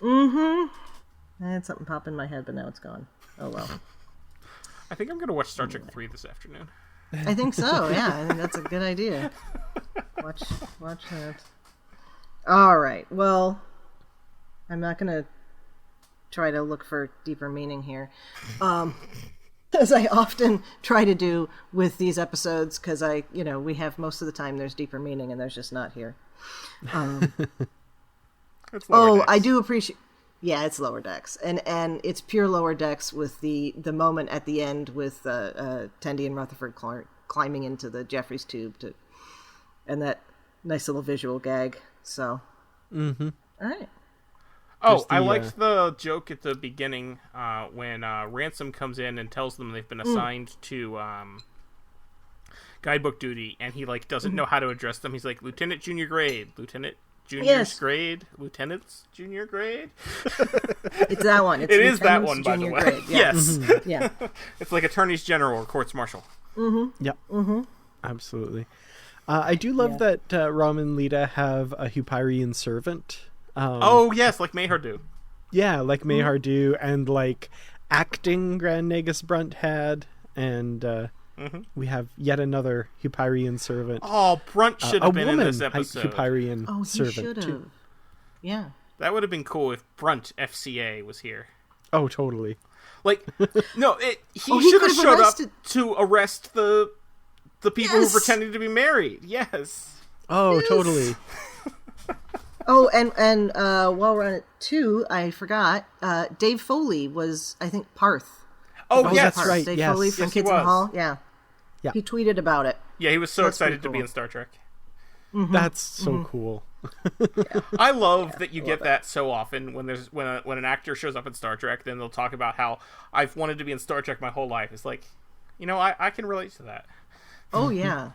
I had something pop in my head, but now it's gone. Oh well. I think I'm going to watch Star Trek 3 this afternoon. I think so, yeah. I think that's a good idea. Watch that. All right. Well, I'm not going to try to look for deeper meaning here. As I often try to do with these episodes, because we have most of the time there's deeper meaning and there's just not here. It's Lower Decks. I do appreciate. Yeah, it's Lower Decks, and it's pure Lower Decks with the moment at the end with Tendi and Rutherford climbing into the Jeffries tube and that nice little visual gag. So, all right. Oh, I liked the joke at the beginning when Ransom comes in and tells them they've been assigned to guidebook duty, and he like doesn't know how to address them. He's like, Lieutenant Junior Grade, Lieutenant Junior's grade, Lieutenant's Junior Grade. It's that one. It's it is that one, by the Junior way. Grade. Yeah. Yes. Yeah. It's like Attorneys General or Courts Martial. Yep. Absolutely. I do love that Ram and Lita have a Hyperion servant. Oh, yes, like Mahar do. Yeah, like Mahar do, and like acting Grand Nagus Brunt had, and we have yet another Hyperion servant. Oh, Brunt should have been in this episode. Hyperion Oh, he servant should have. too. Yeah. That would have been cool if Brunt FCA was here. Oh, totally. Like, no, he he should have could've showed arrested- up to arrest the people who Yes. were pretending to be married. Yes. Oh, Yes. totally. Oh, and while we're on it too, I forgot. Dave Foley was, I think, Parth. Oh, Was yes. Parth. right, Dave yes. Foley from Yes, he Kids in the was. Hall. Yeah. Yeah. He tweeted about it. Yeah, he was so That's excited pretty to be cool. in Star Trek. That's so cool. I love that you get that so often when there's when an actor shows up in Star Trek, then they'll talk about how I've wanted to be in Star Trek my whole life. It's like, I can relate to that. Oh yeah.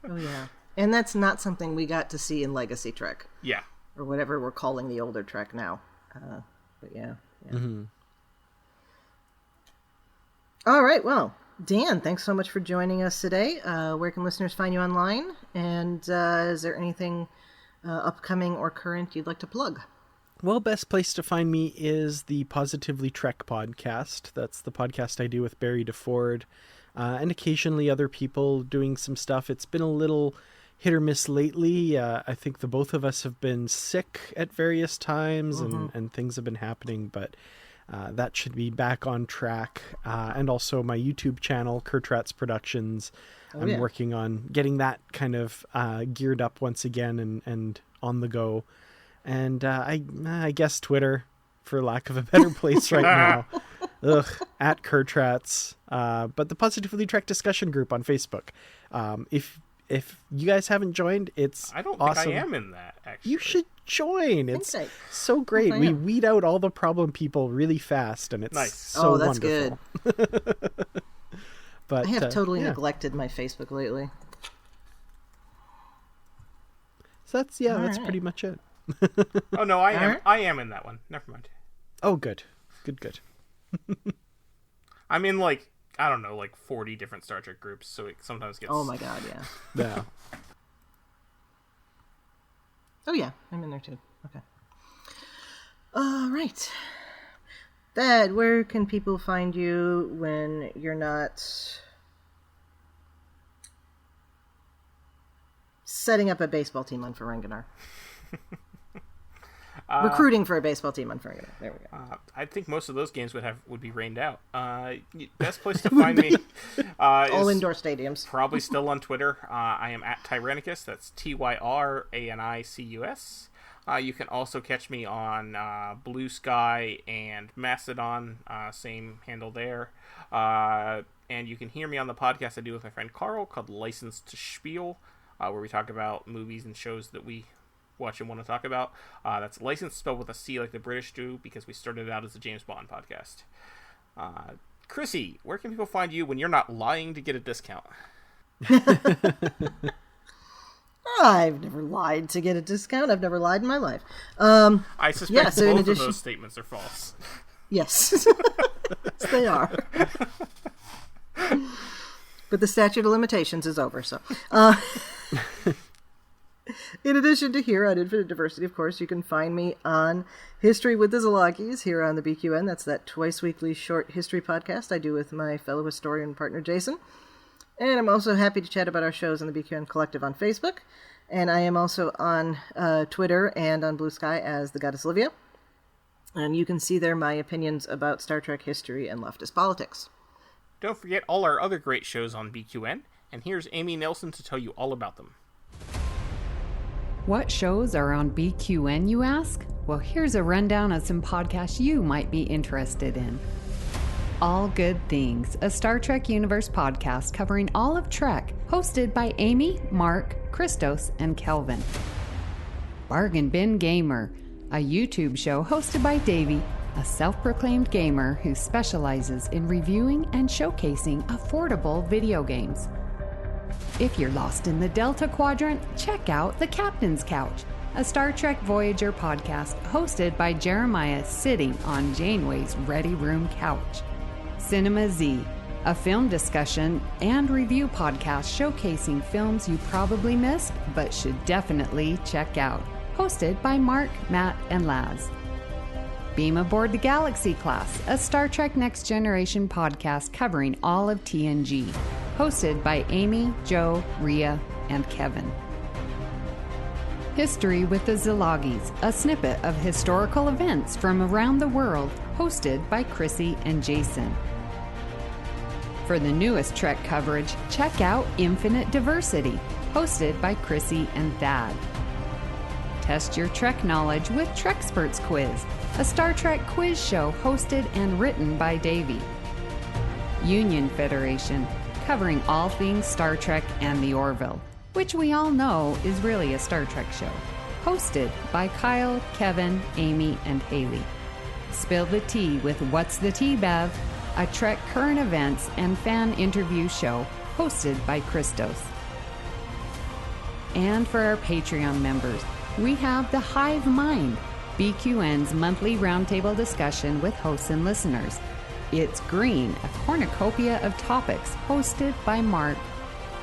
Oh yeah. And that's not something we got to see in Legacy Trek Yeah. or whatever we're calling the older Trek now. But yeah. All right. Well, Dan, thanks so much for joining us today. Where can listeners find you online? And is there anything upcoming or current you'd like to plug? Well, best place to find me is the Positively Trek podcast. That's the podcast I do with Barry DeFord, and occasionally other people doing some stuff. It's been a little hit or miss lately. I think the both of us have been sick at various times, and things have been happening. But That should be back on track. And also my YouTube channel, Kurtratz Productions. I'm working on getting that kind of geared up once again and on the go. And I guess Twitter, for lack of a better place right now. At Kurtratz. But the Positively Trek discussion group on Facebook. If you guys haven't joined, it's I don't awesome. think I am in that, actually. You should join. It's so great. We weed out all the problem people really fast, and it's nice. so that's wonderful. Good. But I have totally neglected my Facebook lately. So that's pretty much it. Oh no, I am in that one. Never mind. Oh, good. I'm in like, I don't know, like 40 different Star Trek groups, so it sometimes gets... Oh my god, yeah. Yeah. Oh yeah, I'm in there too. Okay. All right. Thad, where can people find you when you're not setting up a baseball team on Ferenginar? Recruiting for a baseball team on Ferenginar. There we go. I think most of those games would be rained out. Best place to find me all is indoor stadiums. probably still on Twitter. I am at Tyrannicus. That's TYRANICUS. You can also catch me on Blue Sky and Mastodon, same handle there. And you can hear me on the podcast I do with my friend Carl called License to Spiel, where we talk about movies and shows that we watch and want to talk about. That's License spelled with a C like the British do, because we started out as a James Bond podcast. Chrissie, where can people find you when you're not lying to get a discount? I've never lied to get a discount. I've never lied in my life. I suspect both of those statements are false. Yes. Yes, they are. But the statute of limitations is over, so... In addition to here on Infinite Diversity, of course, you can find me on History with the Szilagys here on the BQN. That's that twice-weekly short history podcast I do with my fellow historian partner, Jason. And I'm also happy to chat about our shows on the BQN Collective on Facebook. And I am also on Twitter and on Blue Sky as the Goddess Livia. And you can see there my opinions about Star Trek history and leftist politics. Don't forget all our other great shows on BQN. And here's Amy Nelson to tell you all about them. What shows are on BQN, you ask? Well, here's a rundown of some podcasts you might be interested in. All Good Things, a Star Trek Universe podcast covering all of Trek, hosted by Amy, Mark, Christos, and Kelvin. Bargain Bin Gamer, a YouTube show hosted by Davey, a self-proclaimed gamer who specializes in reviewing and showcasing affordable video games. If you're lost in the Delta Quadrant, check out The Captain's Couch, a Star Trek Voyager podcast hosted by Jeremiah sitting on Janeway's Ready Room couch. Cinema Z, a film discussion and review podcast showcasing films you probably missed but should definitely check out, hosted by Mark, Matt, and Laz. Beam Aboard the Galaxy Class, a Star Trek Next Generation podcast covering all of TNG, hosted by Amy, Joe, Rhea, and Kevin. History with the Szilagys, a snippet of historical events from around the world, hosted by Chrissie and Jason. For the newest Trek coverage, check out Infinite Diversity, hosted by Chrissie and Thad. Test your Trek knowledge with Treksperts Quiz, a Star Trek quiz show hosted and written by Davey. Union Federation, covering all things Star Trek and the Orville, which we all know is really a Star Trek show, hosted by Kyle, Kevin, Amy, and Haley. Spill the Tea with What's the Tea, Bev, a Trek current events and fan interview show hosted by Christos. And for our Patreon members, we have The Hive Mind, BQN's monthly roundtable discussion with hosts and listeners. It's Green, a cornucopia of topics hosted by Mark.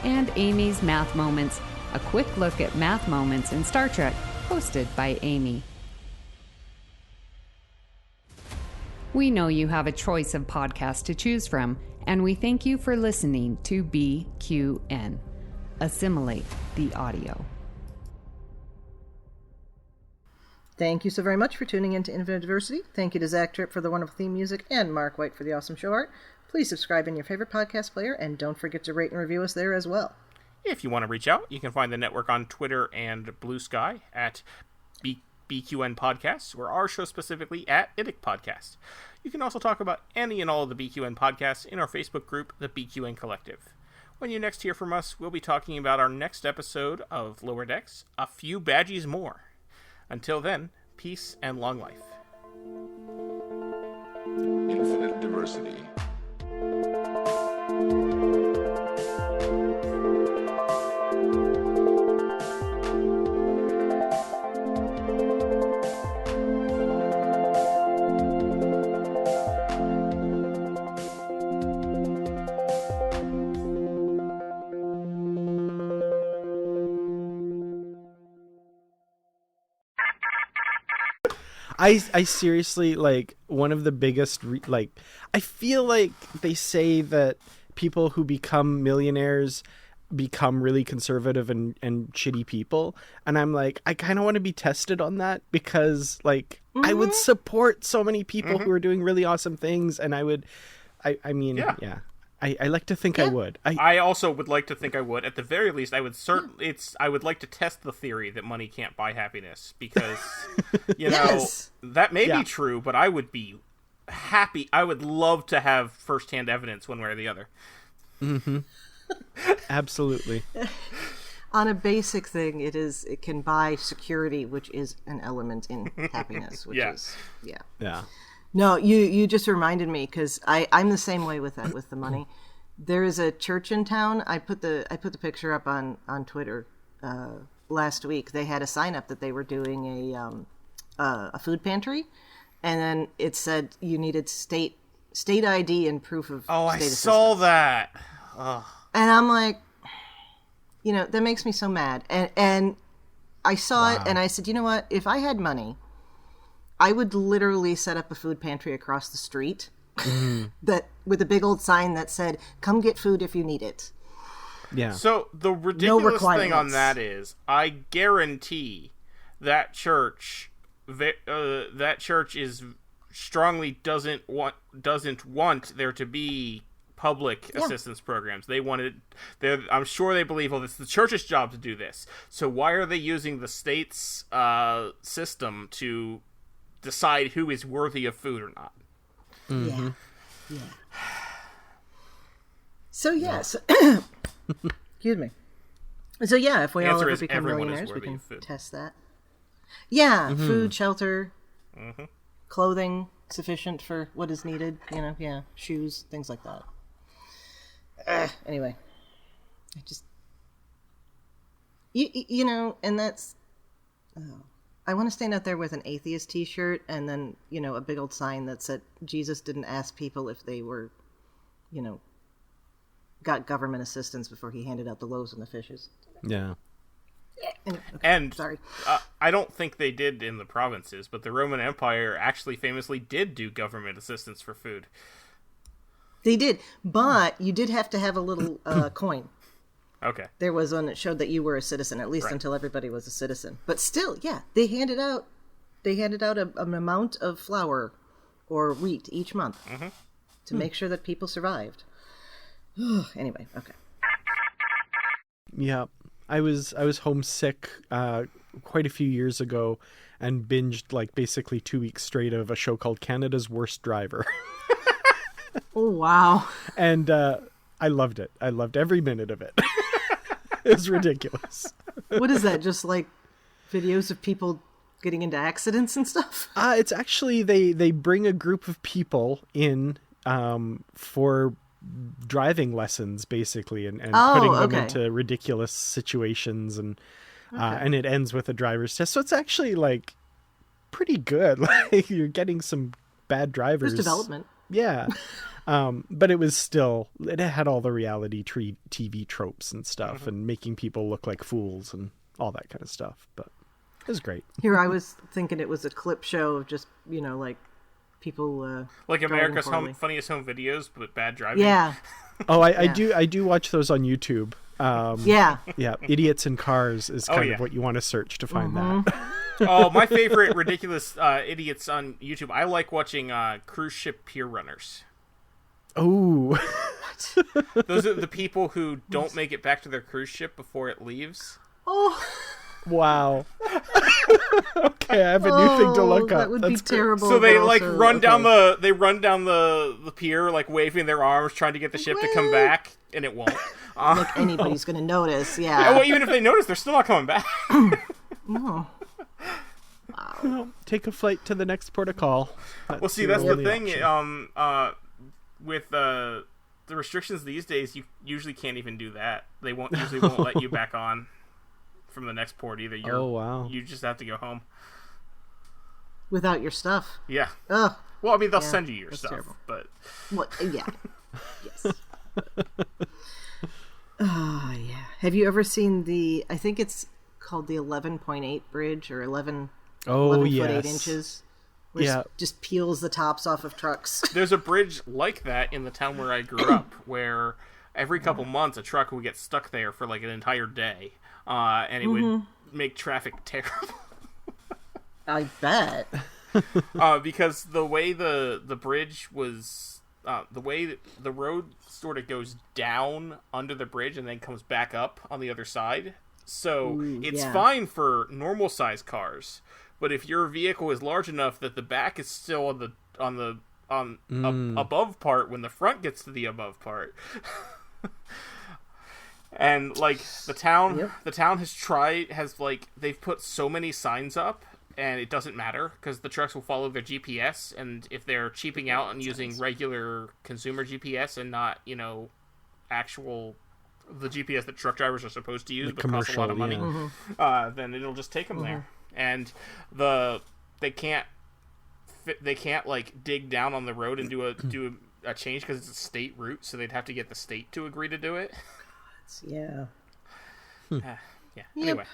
And Amy's Math Moments, a quick look at math moments in Star Trek, hosted by Amy. We know you have a choice of podcasts to choose from, and we thank you for listening to BQN. Assimilate the audio. Thank you so very much for tuning in to Infinite Diversity. Thank you to Zach Tripp for the wonderful theme music and Mark White for the awesome show art. Please subscribe in your favorite podcast player, and don't forget to rate and review us there as well. If you want to reach out, you can find the network on Twitter and Blue Sky at BQN Podcasts, or our show specifically at IDIC Podcast. You can also talk about any and all of the BQN podcasts in our Facebook group, the BQN Collective. When you next hear from us, we'll be talking about our next episode of Lower Decks, A Few Badgies More. Until then, peace and long life. Infinite diversity. I seriously, like, one of the biggest, I feel like they say that people who become millionaires become really conservative and shitty people. And I'm like, I kind of want to be tested on that because, like, I would support so many people who are doing really awesome things. And I mean, I like to think I would. I also would like to think I would. At the very least, I would like to test the theory that money can't buy happiness because, you know, that may be true, but I would be happy. I would love to have firsthand evidence one way or the other. Mm-hmm. Absolutely. On a basic thing, it can buy security, which is an element in happiness, which is. No, you just reminded me because I'm the same way with that, with the money. There is a church in town. I put the picture up on Twitter last week. They had a sign up that they were doing a food pantry, and then it said you needed state ID and proof of state assistance. Saw that. Ugh. And I'm like, you know, that makes me so mad. And I saw it, and I said, you know what? If I had money, I would literally set up a food pantry across the street that with a big old sign that said, "Come get food if you need it." Yeah. So the ridiculous thing on that is, I guarantee that church is strongly doesn't want there to be public assistance programs. I'm sure they believe, well, it's the church's job to do this. So why are they using the state's system to decide who is worthy of food or not? Mm-hmm. Yeah. So yes. Excuse me. So yeah, if we all ever become millionaires, we can test that. Yeah, food, shelter, clothing sufficient for what is needed. You know, shoes, things like that. Anyway, I just you know, and that's. I want to stand out there with an atheist T-shirt and then, you know, a big old sign that said Jesus didn't ask people if they were, you know, got government assistance before he handed out the loaves and the fishes. Yeah. And sorry, I don't think they did in the provinces, but the Roman Empire actually famously did do government assistance for food. They did, but you did have to have a little coin. Okay. There was one that showed that you were a citizen, at least until everybody was a citizen. But still, yeah, they handed out an amount of flour or wheat each month to make sure that people survived. Anyway, okay. Yeah, I was homesick quite a few years ago and binged like basically 2 weeks straight of a show called Canada's Worst Driver. Oh wow! And I loved it. I loved every minute of it. It was ridiculous. What is that? Just like videos of people getting into accidents and stuff? It's actually they bring a group of people in for driving lessons, basically, and putting them into ridiculous situations, and it ends with a driver's test. So it's actually like pretty good. Like you're getting some bad drivers. There's development. Yeah. But it was still, it had all the reality TV tropes and stuff and making people look like fools and all that kind of stuff. But it was great. Here, I was thinking it was a clip show of just, you know, like people like America's Funniest Home Videos, but bad driving. Yeah. Oh, I do watch those on YouTube. Yeah. Yeah. Idiots in Cars is kind of what you want to search to find that. Oh, my favorite ridiculous idiots on YouTube. I like watching cruise ship pier runners. Oh. Those are the people who don't make it back to their cruise ship before it leaves. Oh, Wow. Okay, I have a new thing to look up. That would be terrible. So they but like also, run down okay. the pier, like waving their arms, trying to get the ship to come back, and it won't. Like anybody's going to notice, Yeah, yeah. well, even if they notice, they're still not coming back. Oh. Well, take a flight to the next port of call. Well, see, your that's the only thing. option. With the restrictions these days, you usually can't even do that. They usually won't let you back on from the next port either. Oh, wow. You just have to go home. Without your stuff. Yeah. Oh, Well, I mean, they'll Yeah, send you your that's stuff, terrible. but what? Yeah. Yes. Oh, yeah. Have you ever seen I think it's called the 11.8 bridge or 11 Oh, 4 yes. 8 inches. Where Yeah. it just peels the tops off of trucks. there's a bridge like that in the town where I grew up, where every couple months a truck would get stuck there for like an entire day, and it would make traffic terrible. I bet. Because the way the bridge was, the way that the road sort of goes down under the bridge and then comes back up on the other side. So it's yeah. fine for normal size cars, but if your vehicle is large enough that the back is still above part when the front gets to the above part. And like the town they've put so many signs up, and it doesn't matter because the trucks will follow their GPS, and if they're cheaping out and using regular consumer GPS and not, actual the GPS that truck drivers are supposed to use, but costs a lot of money, then it'll just take them there. And they can't like dig down on the road and do a change because it's a state route, so they'd have to get the state to agree to do it. Yeah. Yeah. Anyway,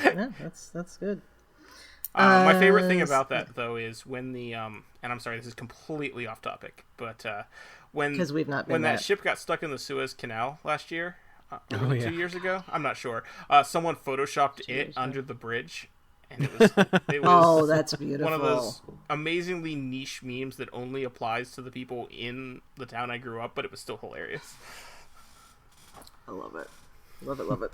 Yeah, that's good. my favorite thing about that though is when the and I'm sorry, this is completely off topic, but when 'Cause we've not been when that that. ship got stuck in the Suez Canal last year, 2 yeah. years ago, I'm not sure. Someone photoshopped it under the bridge, and it was Oh, that's beautiful. one of those amazingly niche memes that only applies to the people in the town I grew up, but it was still hilarious. I love it. Love it, love it.